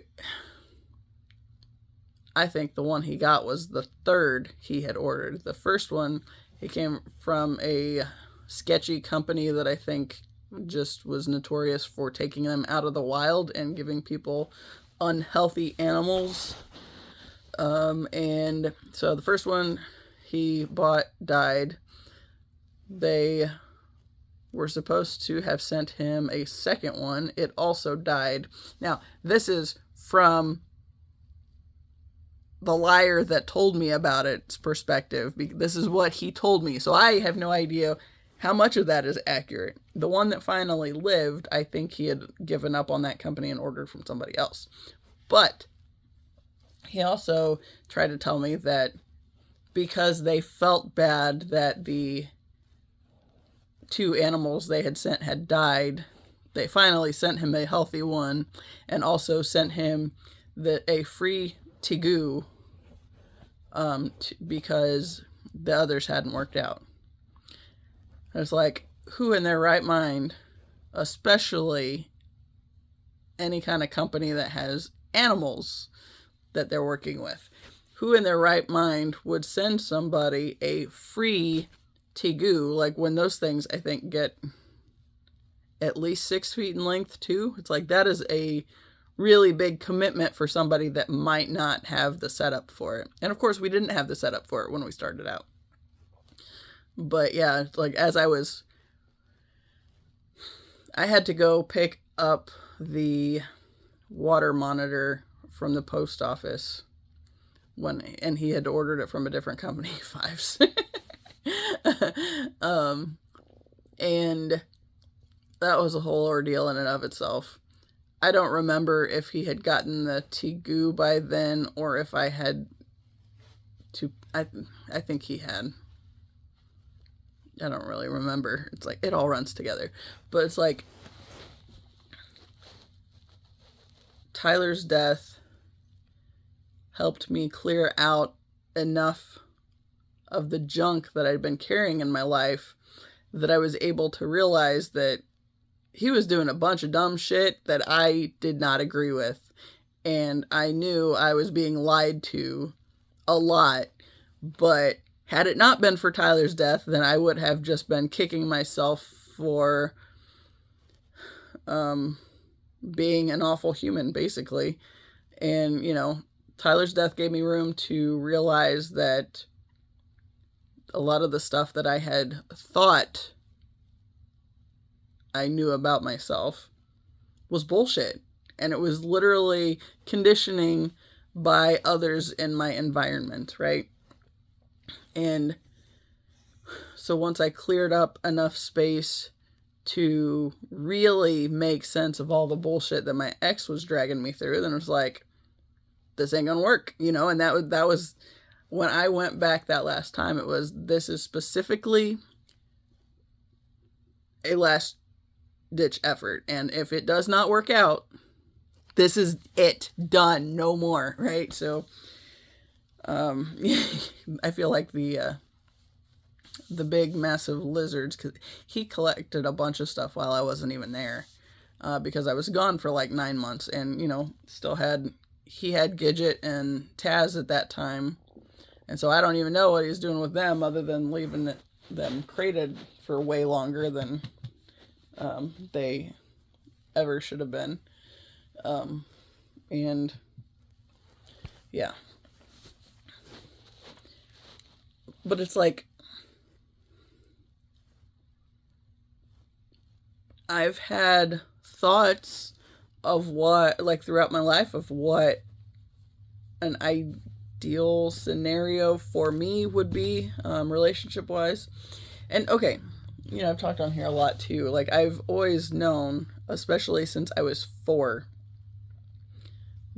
I think the one he got was the third he had ordered. The first one, it came from a sketchy company that I think just was notorious for taking them out of the wild and giving people unhealthy animals. And so the first one he bought died. They were supposed to have sent him a second one. It also died. Now, this is from the liar that told me about it's perspective. This is what he told me. So I have no idea how much of that is accurate. The one that finally lived, I think he had given up on that company and ordered from somebody else. But he also tried to tell me that because they felt bad that the 2 animals they had sent had died, they finally sent him a healthy one and also sent him a free tegu because the others hadn't worked out. It's like, who in their right mind, especially any kind of company that has animals that they're working with, who in their right mind would send somebody a free tegu? Like, when those things, I think, get at least 6 feet in length too. It's like, that is a really big commitment for somebody that might not have the setup for it. And of course, we didn't have the setup for it when we started out. But yeah, like, I had to go pick up the water monitor from the post office and he had ordered it from a different company, Fives. And that was a whole ordeal in and of itself. I don't remember if he had gotten the tegu by then or if I had to. I think he had. I don't really remember. It's like, it all runs together. But it's like, Tyler's death helped me clear out enough of the junk that I'd been carrying in my life that I was able to realize that he was doing a bunch of dumb shit that I did not agree with. And I knew I was being lied to a lot. But had it not been for Tyler's death, then I would have just been kicking myself for being an awful human, basically. And, Tyler's death gave me room to realize that a lot of the stuff that I had thought I knew about myself was bullshit. And it was literally conditioning by others in my environment, right? And so once I cleared up enough space to really make sense of all the bullshit that my ex was dragging me through, then it was like, this ain't gonna work, and that was when I went back that last time. It was, this is specifically a last ditch effort, and if it does not work out, this is it, done, no more, right? So I feel like the big massive lizards, because he collected a bunch of stuff while I wasn't even there, because I was gone for like 9 months, and he had Gidget and Taz at that time, and so I don't even know what he's doing with them other than leaving them crated for way longer than they ever should have been. And yeah, but it's like, I've had thoughts of what, like, throughout my life, of what an ideal scenario for me would be, relationship wise. And okay, I've talked on here a lot too. Like, I've always known, especially since I was 4,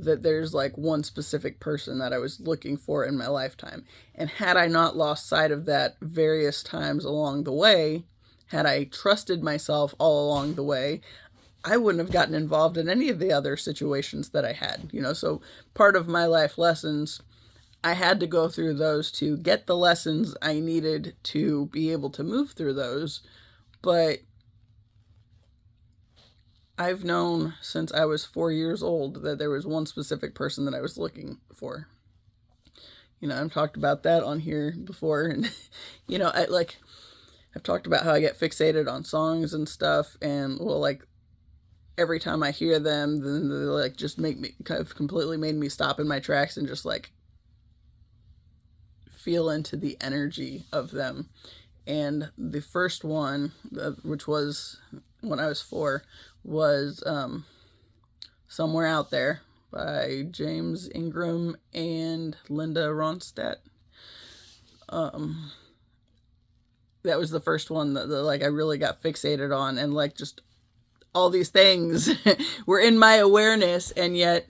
that there's like one specific person that I was looking for in my lifetime. And had I not lost sight of that various times along the way, had I trusted myself all along the way, I wouldn't have gotten involved in any of the other situations that I had, so part of my life lessons, I had to go through those to get the lessons I needed to be able to move through those. But I've known since I was 4 years old that there was one specific person that I was looking for. I've talked about that on here before, and I've talked about how I get fixated on songs and stuff, and every time I hear them, then they just make me kind of completely made me stop in my tracks and just feel into the energy of them. And the first one, which was when I was 4, was Somewhere Out There by James Ingram and Linda Ronstadt. That was the first one that like I really got fixated on, and like just all these things were in my awareness, and yet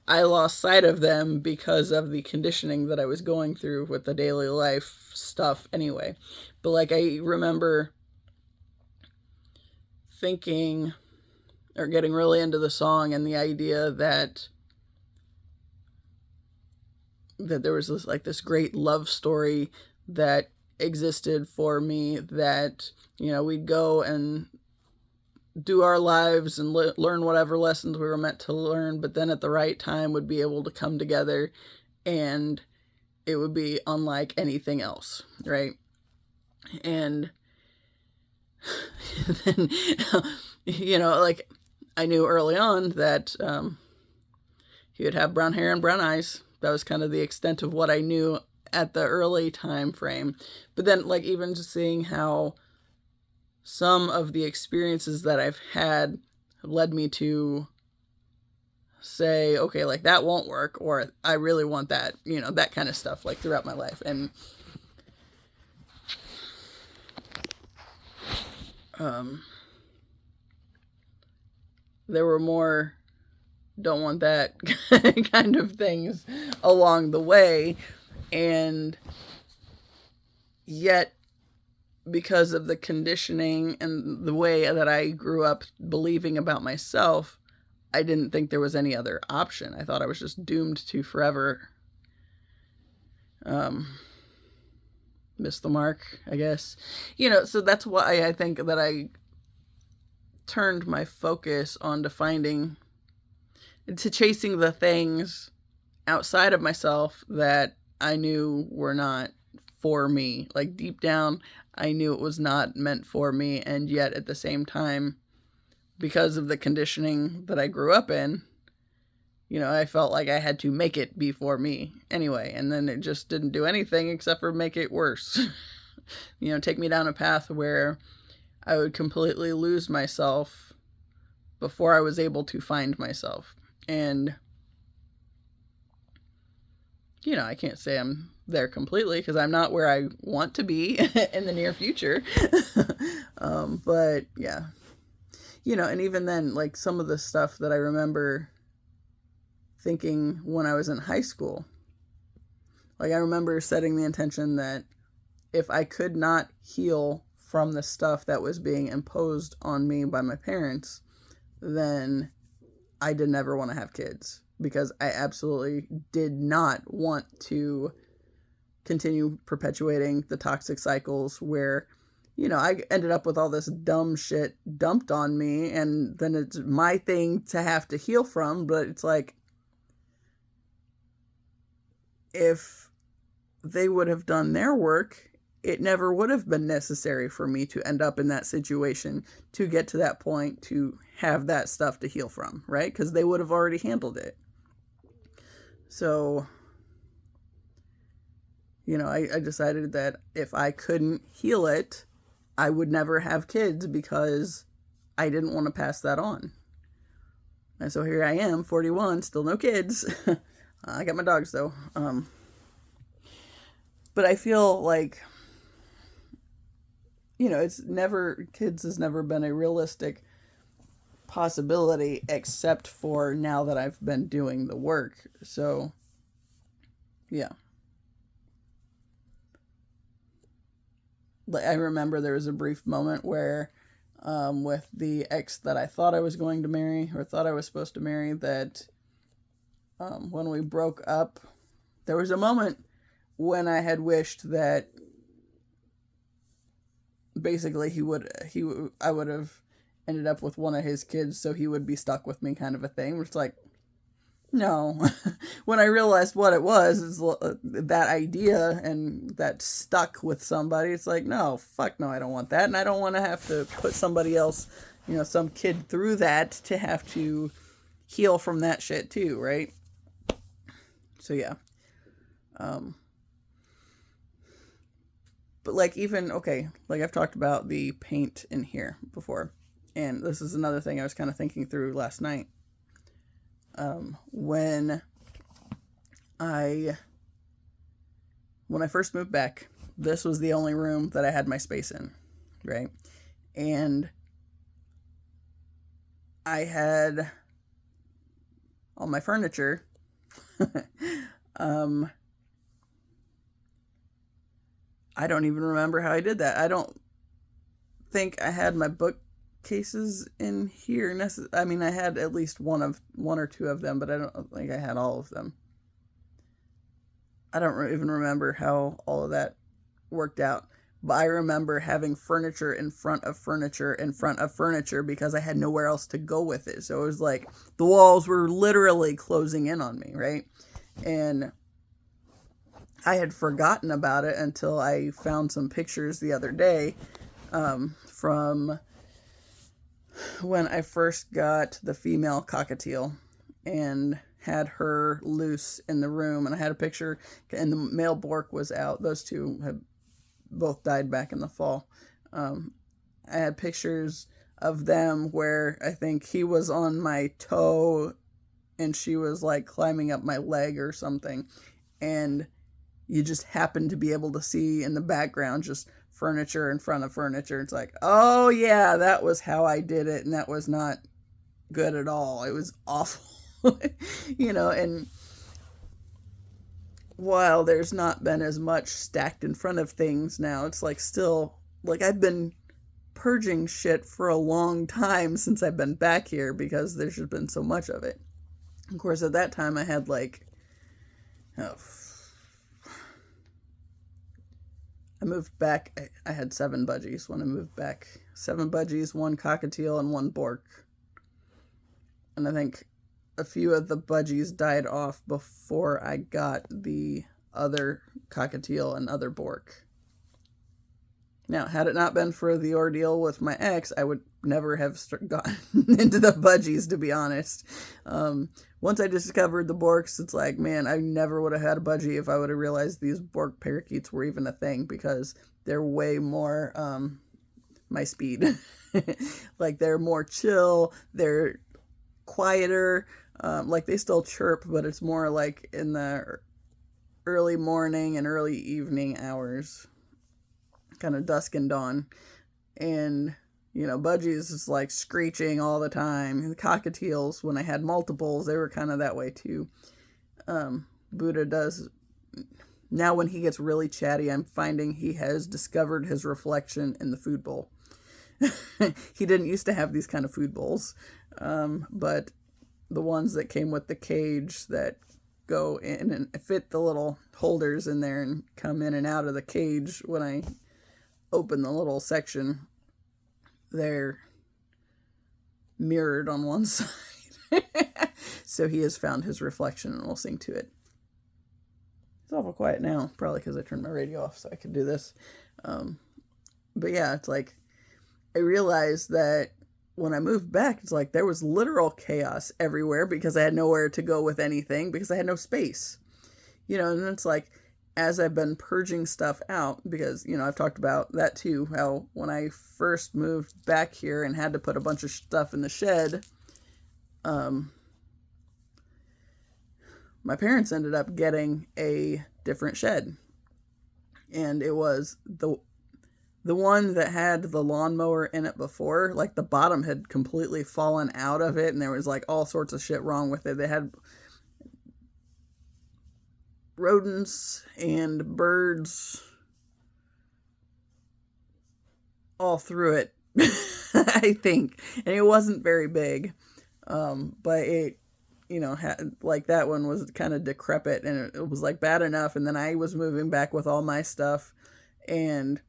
I lost sight of them because of the conditioning that I was going through with the daily life stuff anyway. But like I remember thinking or getting really into the song and the idea that there was this great love story that existed for me, that, you know, we'd go and do our lives and learn whatever lessons we were meant to learn, but then at the right time would be able to come together and it would be unlike anything else, right? And then, you know, like I knew early on that he would have brown hair and brown eyes. That was kind of the extent of what I knew at the early time frame. But then, like, even just seeing how some of the experiences that I've had led me to say, okay, like that won't work, or I really want that, you know, that kind of stuff, like throughout my life. And there were more don't want that kind of things along the way. And yet, because of the conditioning and the way that I grew up believing about myself, I didn't think there was any other option. I thought I was just doomed to forever miss the mark, I guess. You know, so that's why I think that I turned my focus on chasing the things outside of myself that I knew were not for me. Like deep down, I knew it was not meant for me, and yet at the same time, because of the conditioning that I grew up in, you know, I felt like I had to make it be for me anyway, and then it just didn't do anything except for make it worse. You know, take me down a path where I would completely lose myself before I was able to find myself. And, you know, I can't say I'm there completely because I'm not where I want to be in the near future. But yeah, you know, and even then, like some of the stuff that I remember thinking when I was in high school, like I remember setting the intention that if I could not heal from the stuff that was being imposed on me by my parents, then I didn't ever want to have kids, because I absolutely did not want to continue perpetuating the toxic cycles where, you know, I ended up with all this dumb shit dumped on me, and then it's my thing to have to heal from. But it's like, if they would have done their work, it never would have been necessary for me to end up in that situation to get to that point to have that stuff to heal from, right? Because they would have already handled it. So, you know, I decided that if I couldn't heal it, I would never have kids, because I didn't want to pass that on. And so here I am, 41, still no kids. I got my dogs though. But I feel like, you know, kids has never been a realistic possibility, except for now that I've been doing the work. So, yeah. I remember there was a brief moment where, with the ex that I thought I was going to marry, or thought I was supposed to marry, that when we broke up, there was a moment when I had wished that basically I would have ended up with one of his kids, so he would be stuck with me, kind of a thing. Which, like, no. When I realized what it was, is that idea, and that stuck with somebody. It's like, no, fuck no, I don't want that, and I don't want to have to put somebody else, you know, some kid through that to have to heal from that shit too, right? So yeah. But like, even, okay, like I've talked about the paint in here before, and this is another thing I was kind of thinking through last night. When I first moved back, this was the only room that I had my space in, right? And I had all my furniture. I don't even remember how I did that. I don't think I had my bookcases in here. I mean, I had at least one or two of them, but I don't think I had all of them. I don't even remember how all of that worked out. But I remember having furniture in front of furniture in front of furniture because I had nowhere else to go with it. So it was like the walls were literally closing in on me, right? And I had forgotten about it until I found some pictures the other day from when I first got the female cockatiel and had her loose in the room. And I had a picture, and the male bork was out. Those two have both died back in the fall. I had pictures of them where I think he was on my toe and she was like climbing up my leg or something. And you just happen to be able to see in the background just furniture in front of furniture. It's like, oh yeah, that was how I did it, and that was not good at all. It was awful. And while there's not been as much stacked in front of things now, it's like still, like I've been purging shit for a long time since I've been back here because there's just been so much of it. Of course, at that time I had I moved back, I had 7 budgies when I moved back. 7 budgies, 1 cockatiel, and 1 bork. And I think a few of the budgies died off before I got the other cockatiel and other bork. Now, had it not been for the ordeal with my ex, I would never have gotten into the budgies, to be honest. Once I discovered the borks, it's like, man, I never would have had a budgie if I would have realized these bork parakeets were even a thing, because they're way more my speed. Like, they're more chill, they're quieter, like they still chirp, but it's more like in the early morning and early evening hours, kind of dusk and dawn. And budgies is like screeching all the time. The cockatiels, when I had multiples, they were kind of that way too. Buddha does now. When he gets really chatty, I'm finding he has discovered his reflection in the food bowl. He didn't used to have these kind of food bowls, but the ones that came with the cage that go in and fit the little holders in there and come in and out of the cage when I open the little section, they're mirrored on one side. So he has found his reflection and will sing to it. It's awful quiet now, probably because I turned my radio off so I could do this. But yeah, it's like I realized that when I moved back, it's like there was literal chaos everywhere because I had nowhere to go with anything because I had no space. And it's like, as I've been purging stuff out, because, I've talked about that too, how when I first moved back here and had to put a bunch of stuff in the shed, my parents ended up getting a different shed. And it was the one that had the lawnmower in it before, like the bottom had completely fallen out of it and there was like all sorts of shit wrong with it. They had rodents and birds all through it, I think. And it wasn't very big, but it, had, like, that one was kind of decrepit and it was like bad enough. And then I was moving back with all my stuff and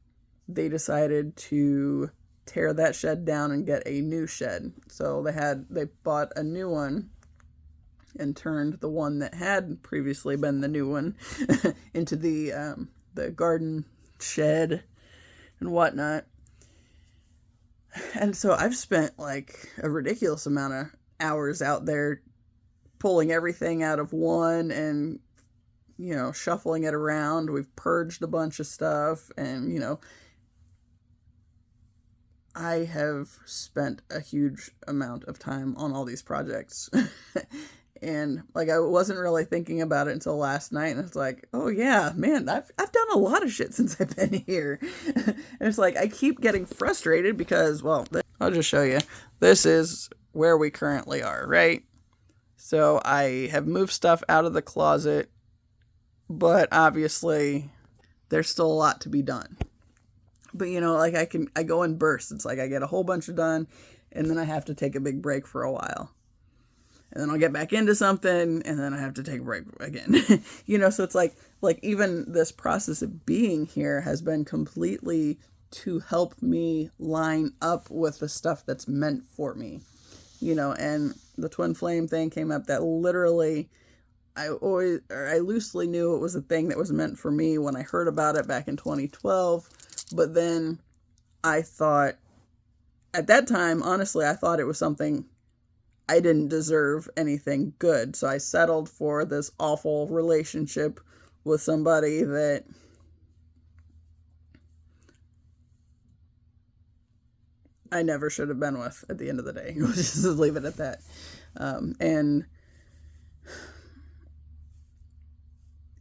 they decided to tear that shed down and get a new shed. So they bought a new one and turned the one that had previously been the new one into the garden shed and whatnot. And so I've spent like a ridiculous amount of hours out there pulling everything out of one and, shuffling it around. We've purged a bunch of stuff and, I have spent a huge amount of time on all these projects. And like I wasn't really thinking about it until last night, and it's like, oh yeah, man, I've done a lot of shit since I've been here. And it's like I keep getting frustrated because, well, I'll just show you. This is where we currently are, right? So I have moved stuff out of the closet, but obviously there's still a lot to be done. But you know, like I go in bursts. It's like I get a whole bunch done, and then I have to take a big break for a while. And then I'll get back into something, and then I have to take a break again. You know, so it's like even this process of being here has been completely to help me line up with the stuff that's meant for me. You know, and the twin flame thing came up that literally I loosely knew it was a thing that was meant for me when I heard about it back in 2012. But then I thought, at that time, honestly, I thought it was something I didn't deserve anything good. So I settled for this awful relationship with somebody that I never should have been with at the end of the day. Let's just leave it at that. And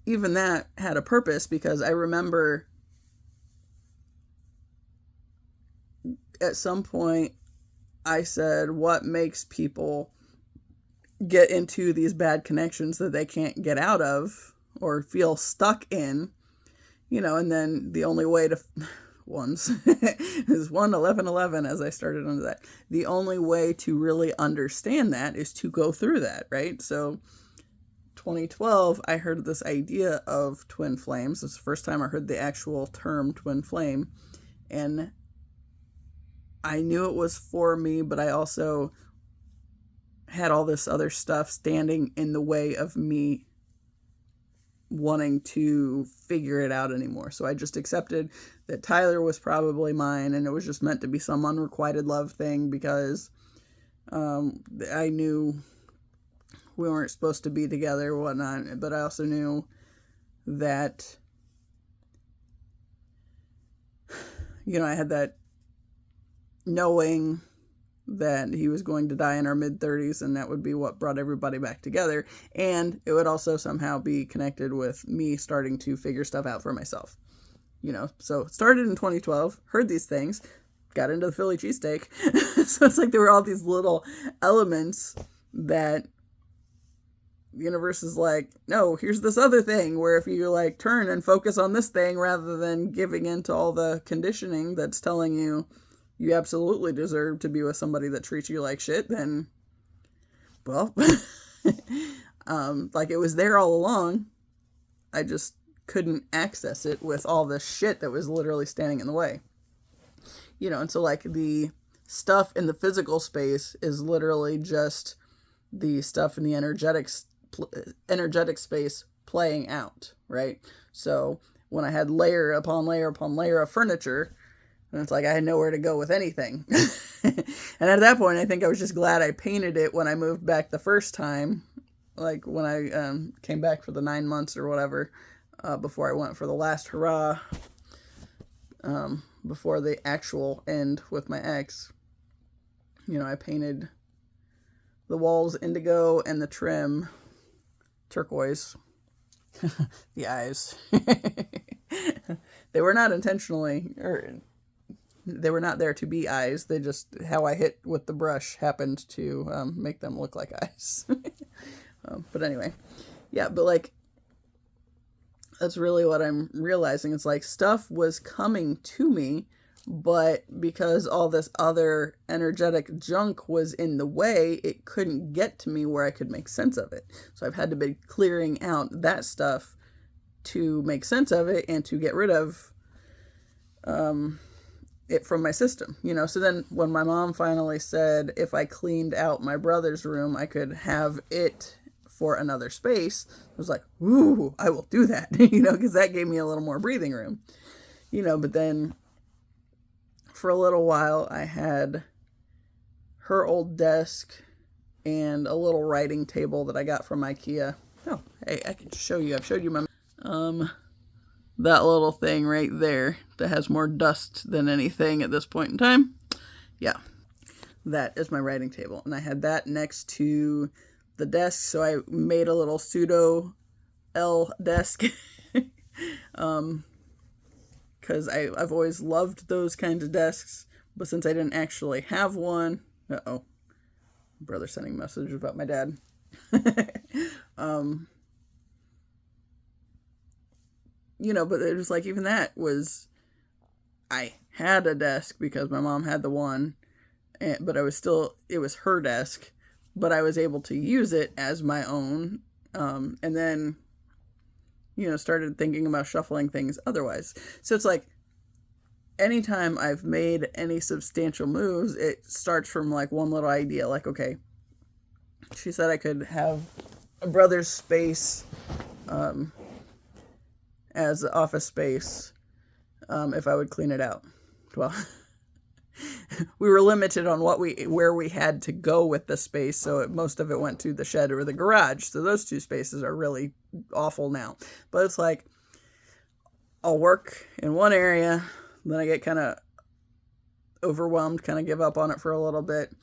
even that had a purpose, because I remember at some point I said, what makes people get into these bad connections that they can't get out of or feel stuck in, you know, and then the only way to ones is 1:11:11 as I started under that. The only way to really understand that is to go through that, right? So 2012, I heard this idea of twin flames. It's the first time I heard the actual term twin flame, and I knew it was for me, but I also had all this other stuff standing in the way of me wanting to figure it out anymore. So I just accepted that Tyler was probably mine, and it was just meant to be some unrequited love thing, because I knew we weren't supposed to be together or whatnot, but I also knew that, you know, I had that knowing that he was going to die in our mid-30s, and that would be what brought everybody back together. And it would also somehow be connected with me starting to figure stuff out for myself. You know, so it started in 2012, heard these things, got into the Philly cheesesteak. So it's like there were all these little elements that the universe is like, no, here's this other thing, where if you like turn and focus on this thing rather than giving into all the conditioning that's telling you you absolutely deserve to be with somebody that treats you like shit, then, well, like it was there all along. I just couldn't access it with all the shit that was literally standing in the way. You know, and so like the stuff in the physical space is literally just the stuff in the energetic space playing out, right? So when I had layer upon layer upon layer of furniture, and it's like I had nowhere to go with anything. And at that point, I think I was just glad I painted it when I moved back the first time, like when I came back for the 9 months or whatever, before I went for the last hurrah, before the actual end with my ex. You know, I painted the walls indigo and the trim turquoise. The eyes. They were not intentionally, or they were not there to be eyes. They just, how I hit with the brush happened to make them look like eyes. But anyway, yeah, but like, that's really what I'm realizing. It's like stuff was coming to me, but because all this other energetic junk was in the way, it couldn't get to me where I could make sense of it. So I've had to be clearing out that stuff to make sense of it and to get rid of it from my system, you know. So then when my mom finally said if I cleaned out my brother's room, I could have it for another space, I was like, ooh, I will do that, you know, because that gave me a little more breathing room, you know. But then for a little while, I had her old desk and a little writing table that I got from IKEA. Oh, hey, I can show you. I've showed you my that little thing right there that has more dust than anything at this point in time. Yeah, that is my writing table. And I had that next to the desk, so I made a little pseudo L desk. Because I've always loved those kinds of desks, but since I didn't actually have one, brother sending a message about my dad. But it was like, even that was, I had a desk because my mom had the one, but it was her desk, but I was able to use it as my own, and then, started thinking about shuffling things otherwise. So it's like, anytime I've made any substantial moves, it starts from like one little idea, like, okay, she said I could have a brother's space, as office space, if I would clean it out. Well, we were limited on where we had to go with the space, so most of it went to the shed or the garage. So those two spaces are really awful now. But it's like, I'll work in one area, then I get kind of overwhelmed, kind of give up on it for a little bit,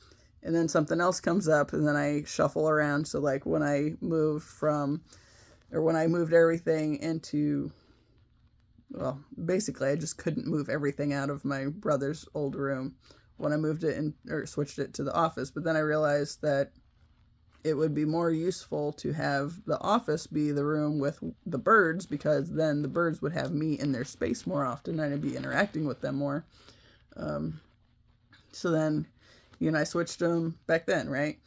and then something else comes up, and then I shuffle around. So like when I moved everything into, well, basically I just couldn't move everything out of my brother's old room when I moved it or switched it to the office. But then I realized that it would be more useful to have the office be the room with the birds, because then the birds would have me in their space more often and I'd be interacting with them more. So then, I switched them back then, right?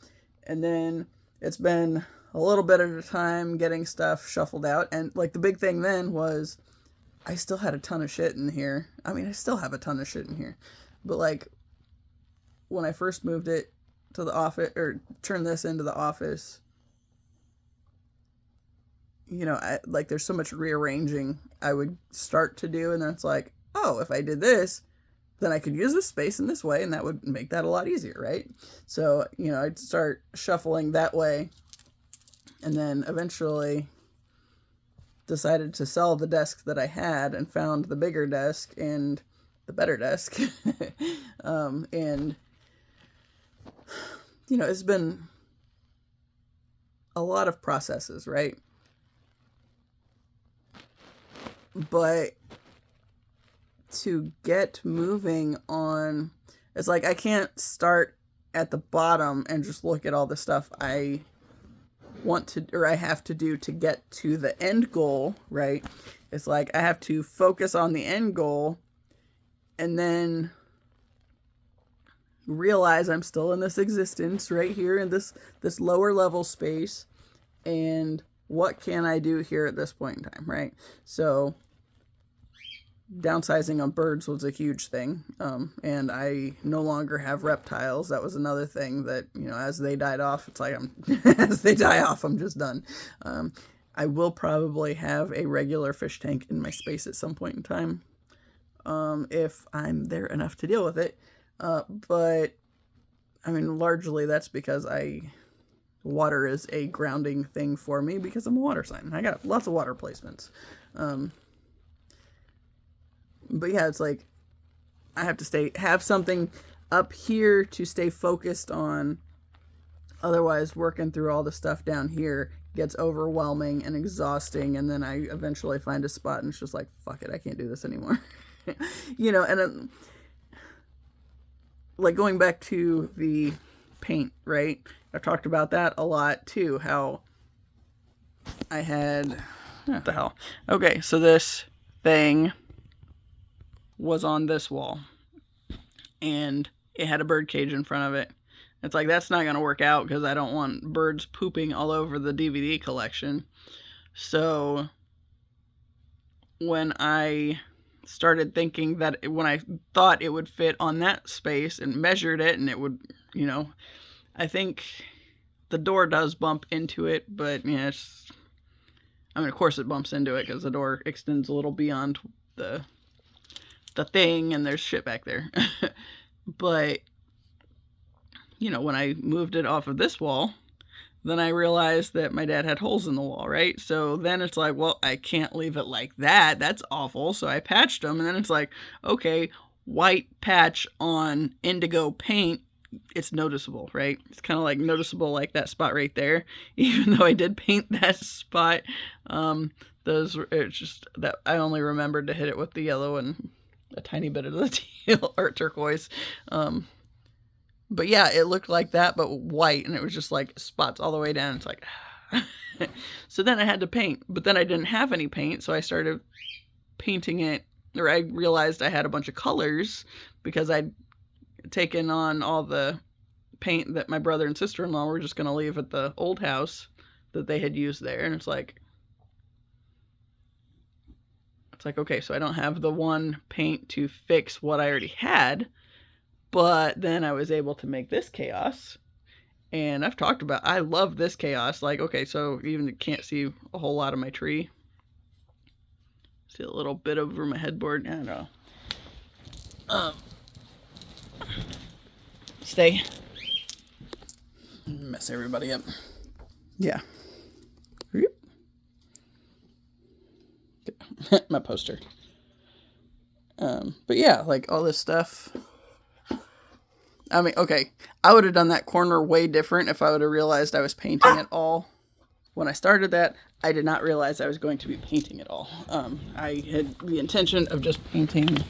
And then it's been a little bit at a time getting stuff shuffled out. And like the big thing then was, I still had a ton of shit in here. I mean, I still have a ton of shit in here. But like, when I first moved it to the office, or turned this into the office, there's so much rearranging I would start to do. And then it's like, oh, if I did this, then I could use this space in this way, and that would make that a lot easier, right? So, I'd start shuffling that way. And then eventually decided to sell the desk that I had and found the bigger desk and the better desk. And, it's been a lot of processes, right? But to get moving on, it's like I can't start at the bottom and just look at all the stuff I want to, or I have to do to get to the end goal, right? It's like I have to focus on the end goal and then realize I'm still in this existence right here in this lower level space, and what can I do here at this point in time, right? So downsizing on birds was a huge thing, and I no longer have reptiles. That was another thing that, as they died off, it's like as they die off, I'm just done. I will probably have a regular fish tank in my space at some point in time, if I'm there enough to deal with it. But I mean, largely that's because water is a grounding thing for me, because I'm a water sign. I got lots of water placements. But yeah, it's like I have to have something up here to stay focused on. Otherwise, working through all the stuff down here gets overwhelming and exhausting. And then I eventually find a spot and it's just like, fuck it, I can't do this anymore. And like going back to the paint, right? I've talked about that a lot too, how I had, what the hell? Okay, so this thing was on this wall and it had a bird cage in front of it. It's like, that's not going to work out because I don't want birds pooping all over the DVD collection. So when I started thinking that, when I thought it would fit on that space and measured it, and it would, I think the door does bump into it, but of course it bumps into it because the door extends a little beyond the thing and there's shit back there. But when I moved it off of this wall, then I realized that my dad had holes in the wall, right? So then it's like, well, I can't leave it like that. That's awful. So I patched them, and then it's like, okay, white patch on indigo paint it's noticeable, right? It's kind of like noticeable, like that spot right there. Even though I did paint that spot, it's just that I only remembered to hit it with the yellow and a tiny bit of the teal or turquoise. But yeah, it looked like that, but white, and it was just like spots all the way down. It's like, so then I had to paint, but then I didn't have any paint, so I started painting it, or I realized I had a bunch of colors because I'd taken on all the paint that my brother and sister-in-law were just going to leave at the old house that they had used there, and it's like, okay, so I don't have the one paint to fix what I already had, but then I was able to make this chaos. And I've talked about, I love this chaos. Like, okay, so even can't see a whole lot of my tree. See a little bit over my headboard. I don't know. Stay. Mess everybody up. Yeah. My poster. But yeah, like all this stuff. I mean, okay, I would have done that corner way different if I would have realized I was painting it all. When I started that, I did not realize I was going to be painting it all. I had the intention of just painting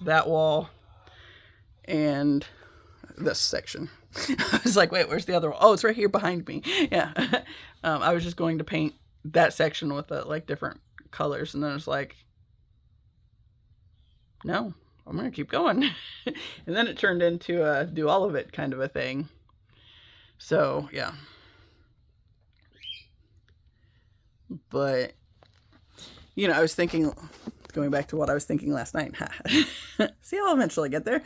that wall and this section. I was like, wait, where's the other wall? Oh, it's right here behind me. Yeah. I was just going to paint that section with like different colors, and then it's like, no, I'm going to keep going. And then it turned into a do all of it kind of a thing. So, yeah. But, you know, I was thinking, going back to what I was thinking last night. See, I'll eventually get there.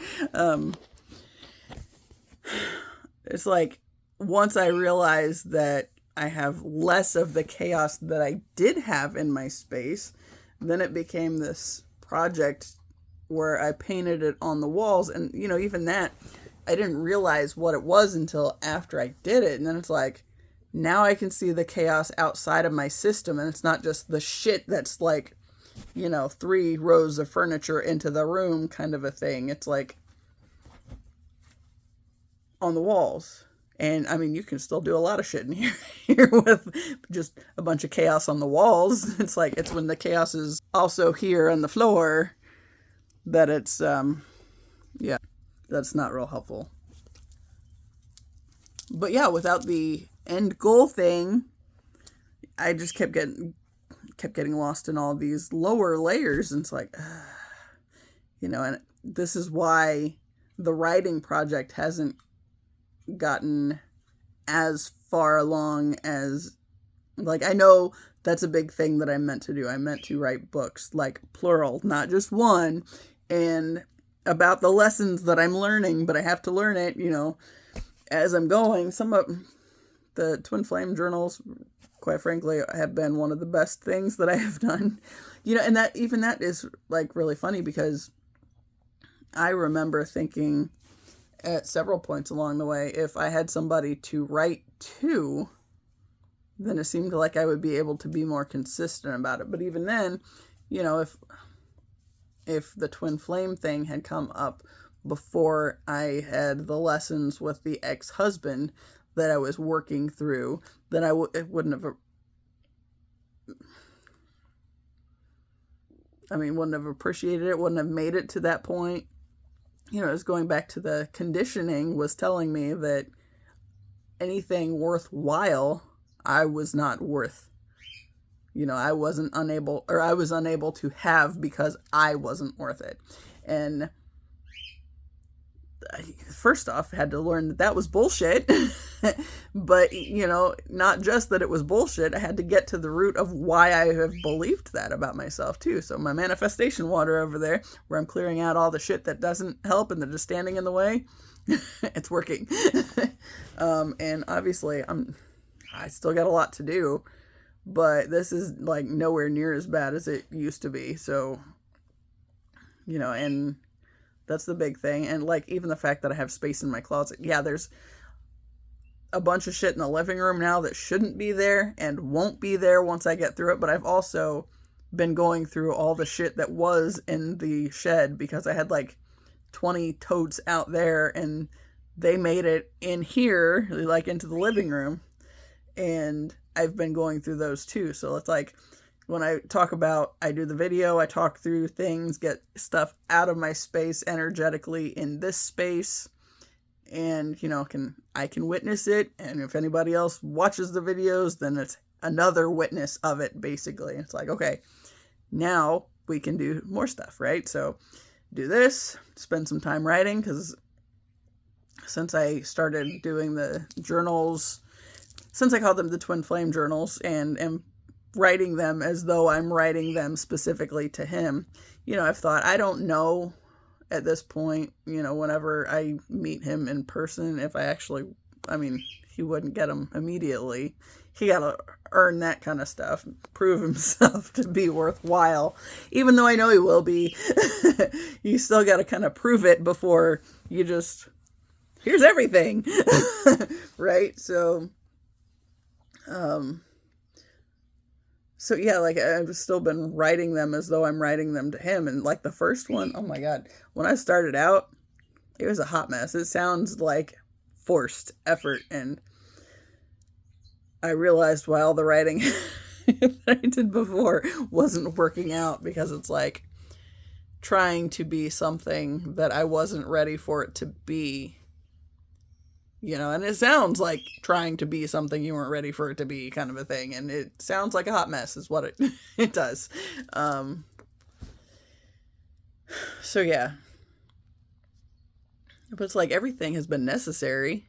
It's like, once I realized that I have less of the chaos that I did have in my space, then it became this project where I painted it on the walls. And, you know, even that, I didn't realize what it was until after I did it. And then it's like, now I can see the chaos outside of my system. And it's not just the shit that's like, you know, 3 rows of furniture into the room kind of a thing. It's like on the walls. And, I mean, you can still do a lot of shit in here with just a bunch of chaos on the walls. It's like, it's when the chaos is also here on the floor that it's, yeah, that's not real helpful. But yeah, without the end goal thing, I just kept getting lost in all these lower layers. And it's like, you know, and this is why the writing project hasn't gotten as far along as, like, I know that's a big thing that I meant to do. I meant to write books, like plural, not just one, and about the lessons that I'm learning, but I have to learn it, you know, as I'm going. Some of the Twin Flame journals, quite frankly, have been one of the best things that I have done, you know, and that is like really funny, because I remember thinking at several points along the way, if I had somebody to write to, then it seemed like I would be able to be more consistent about it. But even then, you know, if the Twin Flame thing had come up before I had the lessons with the ex-husband that I was working through, then it wouldn't have appreciated it, wouldn't have made it to that point. You know, it was going back to the conditioning was telling me that anything worthwhile, I was not worth. You know, I was unable to have because I wasn't worth it. And first off, I had to learn that was bullshit. But, you know, not just that it was bullshit, I had to get to the root of why I have believed that about myself too. So my manifestation water over there, where I'm clearing out all the shit that doesn't help and they're just standing in the way, it's working. And obviously I still got a lot to do, but this is like nowhere near as bad as it used to be. So, you know, and that's the big thing. And like, even the fact that I have space in my closet. Yeah, there's a bunch of shit in the living room now that shouldn't be there and won't be there once I get through it. But I've also been going through all the shit that was in the shed, because I had like 20 totes out there, and they made it in here, like into the living room. And I've been going through those too. So it's like, when I talk about, I do the video, I talk through things, get stuff out of my space energetically in this space, and, you know, I can witness it. And if anybody else watches the videos, then it's another witness of it, basically. It's like, okay, now we can do more stuff, right? So do this, spend some time writing, because since I started doing the journals, since I call them the Twin Flame journals, and am writing them as though I'm writing them specifically to him, you know, I've thought, I don't know at this point, you know, whenever I meet him in person, if I actually, I mean, he wouldn't get them immediately. He got to earn that kind of stuff, prove himself to be worthwhile, even though I know he will be. You still got to kind of prove it before you just, here's everything, right? So yeah, like, I've still been writing them as though I'm writing them to him. And like the first one, oh my God, when I started out, it was a hot mess. It sounds like forced effort. And I realized why all the writing that I did before wasn't working out, because it's like trying to be something that I wasn't ready for it to be. You know, and it sounds like trying to be something you weren't ready for it to be, kind of a thing. And it sounds like a hot mess is what it does. So yeah. But it's like everything has been necessary.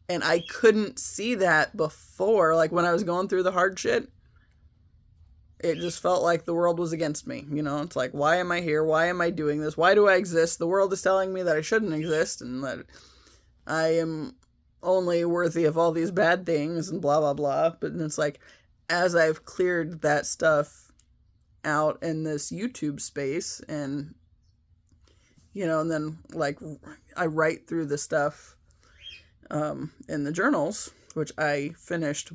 And I couldn't see that before. Like when I was going through the hard shit, it just felt like the world was against me. You know, it's like, why am I here? Why am I doing this? Why do I exist? The world is telling me that I shouldn't exist, and that I am only worthy of all these bad things, and blah, blah, blah. But it's like, as I've cleared that stuff out in this YouTube space, and, you know, and then like I write through the stuff in the journals, which I finished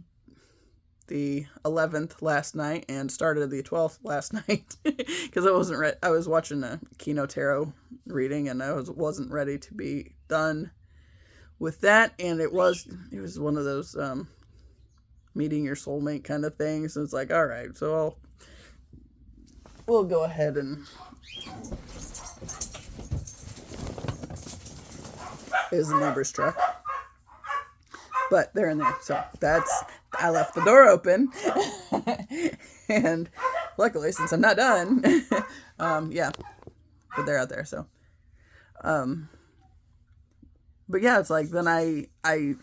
the 11th last night and started the 12th last night, because I wasn't I was watching a Keynote Tarot reading, and I wasn't ready to be done with that. And it was one of those meeting your soulmate kind of things. So it's like, all right, so we'll go ahead and is the neighbor's truck, but they're in there. So I left the door open, and luckily, since I'm not done, yeah, but they're out there. So but yeah, it's like, then I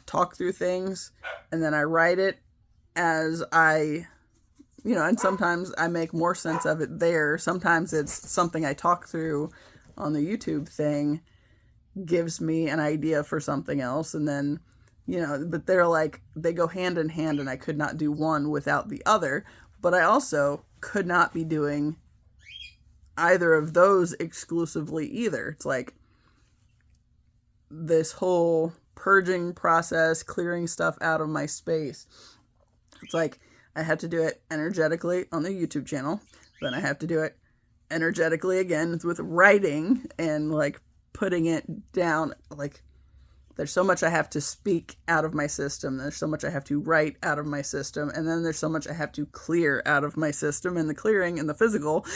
talk through things, and then I write it as I, you know, and sometimes I make more sense of it there. Sometimes it's something I talk through on the YouTube thing gives me an idea for something else. And then, you know, but they're like, they go hand in hand, and I could not do one without the other. But I also could not be doing either of those exclusively either. It's like, this whole purging process, clearing stuff out of my space. It's like, I had to do it energetically on the YouTube channel. Then I have to do it energetically again with writing, and like putting it down. Like, there's so much I have to speak out of my system. There's so much I have to write out of my system. And then there's so much I have to clear out of my system, and the clearing and the physical.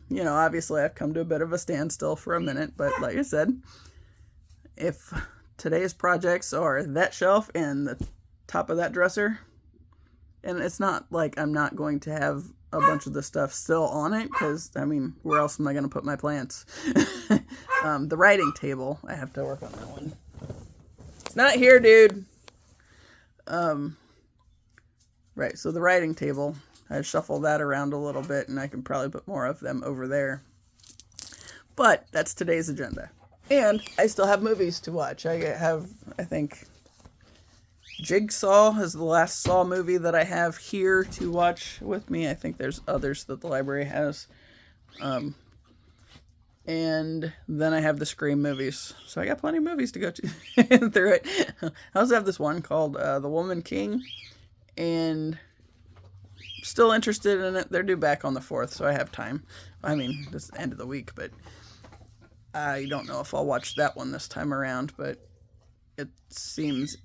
You know, obviously I've come to a bit of a standstill for a minute, but like I said, if today's projects are that shelf and the top of that dresser, and it's not like I'm not going to have a bunch of the stuff still on it, because, I mean, where else am I going to put my plants? The writing table, I have to work on that one. It's not here, dude. Right, so the writing table, I shuffle that around a little bit, and I can probably put more of them over there. But that's today's agenda. And I still have movies to watch. I think, Jigsaw is the last Saw movie that I have here to watch with me. I think there's others that the library has. And then I have the Scream movies. So I got plenty of movies to go to through it. I also have this one called The Woman King. And still interested in it. They're due back on the 4th, so I have time. I mean, this is the end of the week, but I don't know if I'll watch that one this time around, but it sounds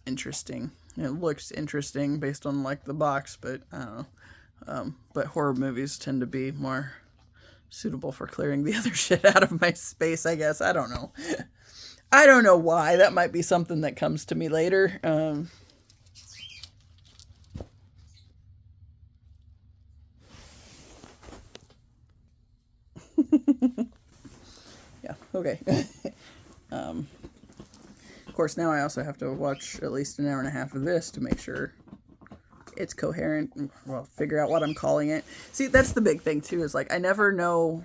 interesting. It looks interesting based on like the box, but I don't know. But horror movies tend to be more suitable for clearing the other shit out of my space, I guess. I don't know. I don't know why. That might be something that comes to me later. Yeah, okay. Of course, now I also have to watch at least an hour and a half of this to make sure it's coherent. Well, figure out what I'm calling it. See, that's the big thing, too, is like I never know.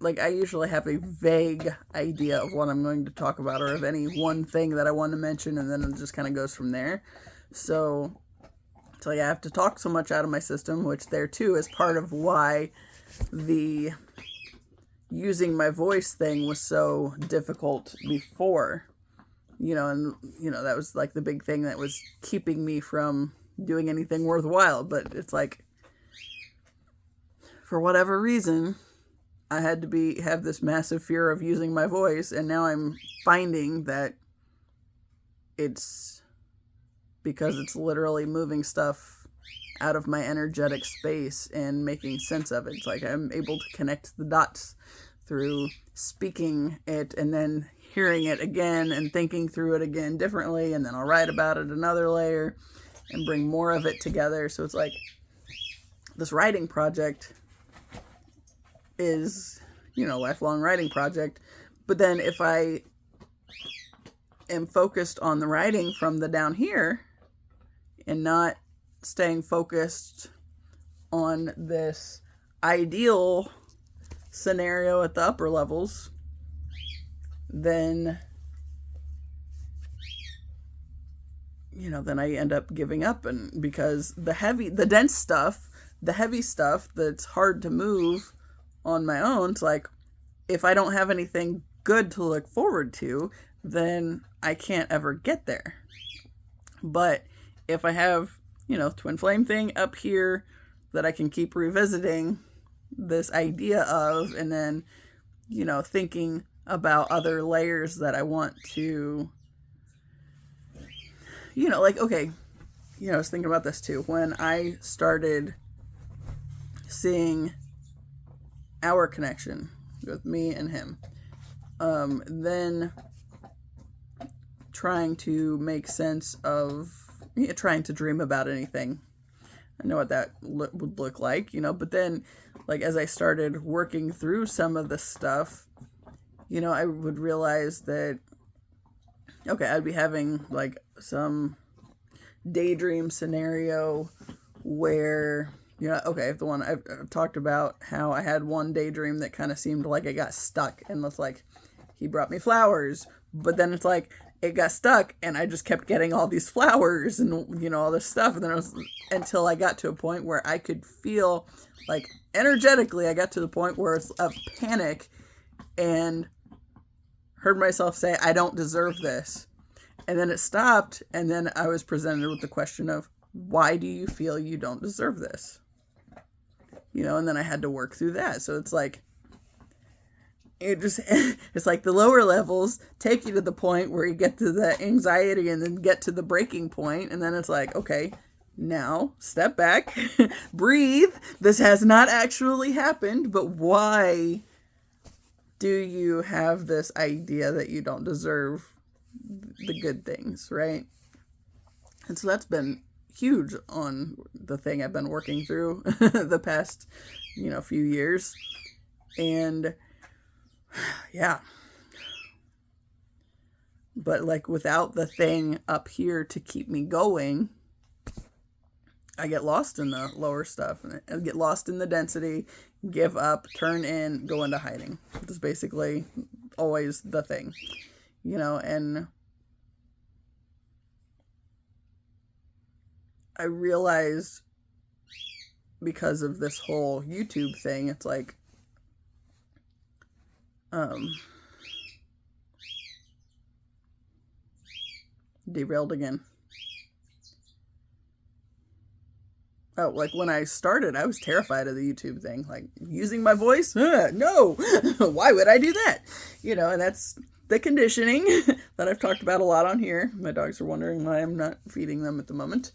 Like, I usually have a vague idea of what I'm going to talk about or of any one thing that I want to mention, and then it just kind of goes from there. So I have to talk so much out of my system, which there, too, is part of why the using my voice thing was so difficult before. And, that was, like, the big thing that was keeping me from doing anything worthwhile. But it's like, for whatever reason, I had to have this massive fear of using my voice, and now I'm finding that it's because it's literally moving stuff out of my energetic space and making sense of it. It's like I'm able to connect the dots through speaking it and then hearing it again and thinking through it again differently, and then I'll write about it another layer and bring more of it together. So it's like this writing project is, lifelong writing project. But then if I am focused on the writing from the down here and not staying focused on this ideal scenario at the upper levels, then I end up giving up. And because the heavy stuff that's hard to move on my own, it's like, if I don't have anything good to look forward to, then I can't ever get there. But if I have, twin flame thing up here that I can keep revisiting this idea of, and then, thinking about other layers that I want to, okay, I was thinking about this too. When I started seeing our connection with me and him, then trying to make sense of, trying to dream about anything. I know what that would look like, but then, like, as I started working through some of the stuff, I would realize that, okay, I'd be having, like, some daydream scenario where, okay, the one I've talked about, how I had one daydream that kind of seemed like it got stuck, and it's like, he brought me flowers, but then it's like, it got stuck, and I just kept getting all these flowers and, all this stuff, and then until I got to a point where I could feel, like, energetically, I got to the point where it's of panic, and heard myself say, I don't deserve this. And then it stopped, and then I was presented with the question of, why do you feel you don't deserve this? And then I had to work through that. So it's like, it's like the lower levels take you to the point where you get to the anxiety and then get to the breaking point. And then it's like, okay, now step back, breathe. This has not actually happened, but why do you have this idea that you don't deserve the good things, right? And so that's been huge on the thing I've been working through the past, few years. And yeah. But like, without the thing up here to keep me going, I get lost in the lower stuff, and I get lost in the density, give up, turn in, go into hiding. That's basically always the thing, and I realized, because of this whole YouTube thing, it's like, derailed again. Oh, like when I started, I was terrified of the YouTube thing. Like, using my voice? No! Why would I do that? And that's the conditioning that I've talked about a lot on here. My dogs are wondering why I'm not feeding them at the moment.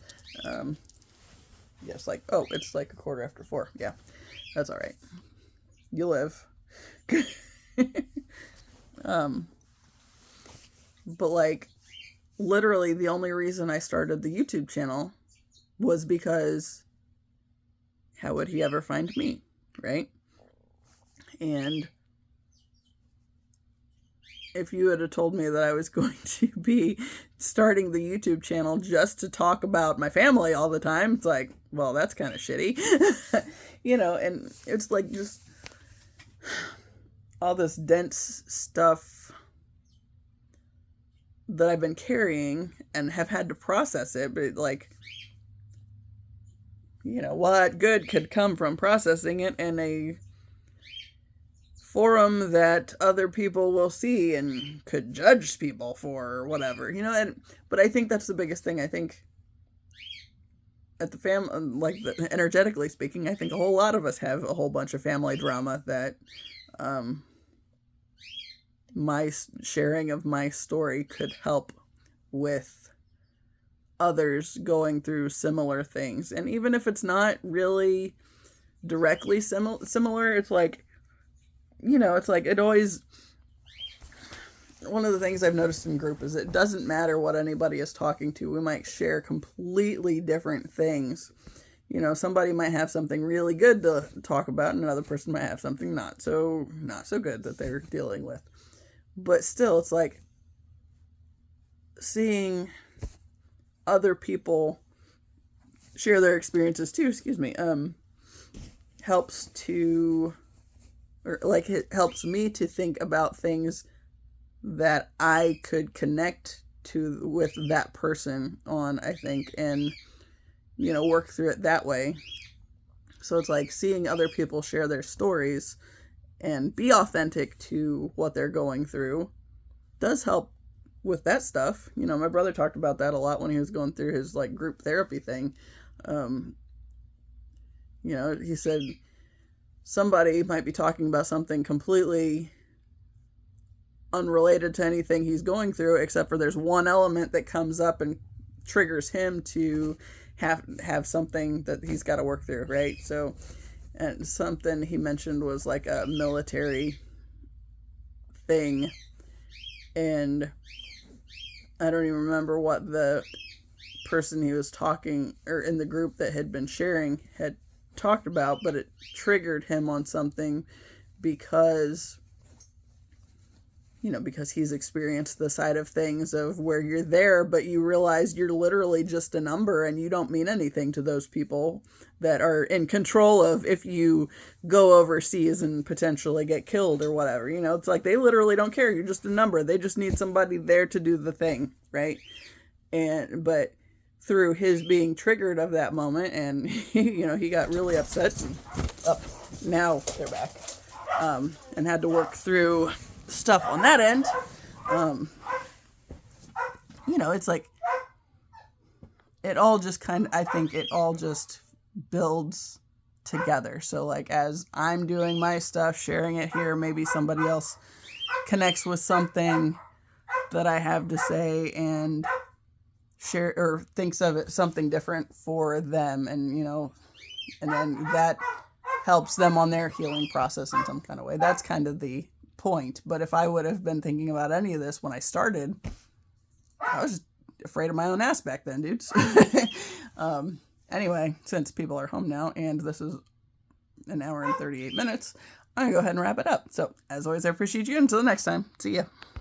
Yes, it's like 4:15. Yeah, that's all right. You live. But like, literally the only reason I started the YouTube channel was because how would he ever find me, right? And if you had told me that I was going to be starting the YouTube channel just to talk about my family all the time, it's like, well, that's kind of shitty. And it's like just all this dense stuff that I've been carrying and have had to process it, but like, what good could come from processing it in a forum that other people will see and could judge people for or whatever, but I think that's the biggest thing. I think at the energetically speaking, I think a whole lot of us have a whole bunch of family drama that my sharing of my story could help with others going through similar things. And even if it's not really directly similar, it's like, it's like it always, one of the things I've noticed in group is it doesn't matter what anybody is talking to. We might share completely different things. Somebody might have something really good to talk about, and another person might have something not so good that they're dealing with. But still, it's like seeing other people share their experiences too, helps me to think about things that I could connect to with that person on, I think, and, work through it that way. So it's like seeing other people share their stories and be authentic to what they're going through does help with that stuff. My brother talked about that a lot when he was going through his like group therapy thing. He said somebody might be talking about something completely unrelated to anything he's going through, except for there's one element that comes up and triggers him to have something that he's got to work through, right? So, and something he mentioned was like a military thing, and I don't even remember what the person he was talking, or in the group that had been sharing, had talked about, but it triggered him on something because he's experienced the side of things of where you're there, but you realize you're literally just a number and you don't mean anything to those people that are in control of if you go overseas and potentially get killed or whatever. It's like they literally don't care. You're just a number. They just need somebody there to do the thing, right? But through his being triggered of that moment, and he got really upset, and now they're back, and had to work through stuff on that end. It's like it all just I think it all just builds together. So like as I'm doing my stuff, sharing it here, maybe somebody else connects with something that I have to say and share, or thinks of it something different for them, and and then that helps them on their healing process in some kind of way. That's kind of the point. But if I would have been thinking about any of this when I started, I was just afraid of my own ass back then, dudes. Anyway, since people are home now and this is an hour and 38 minutes, I'm gonna go ahead and wrap it up. So as always, I appreciate you. Until the next time, see ya.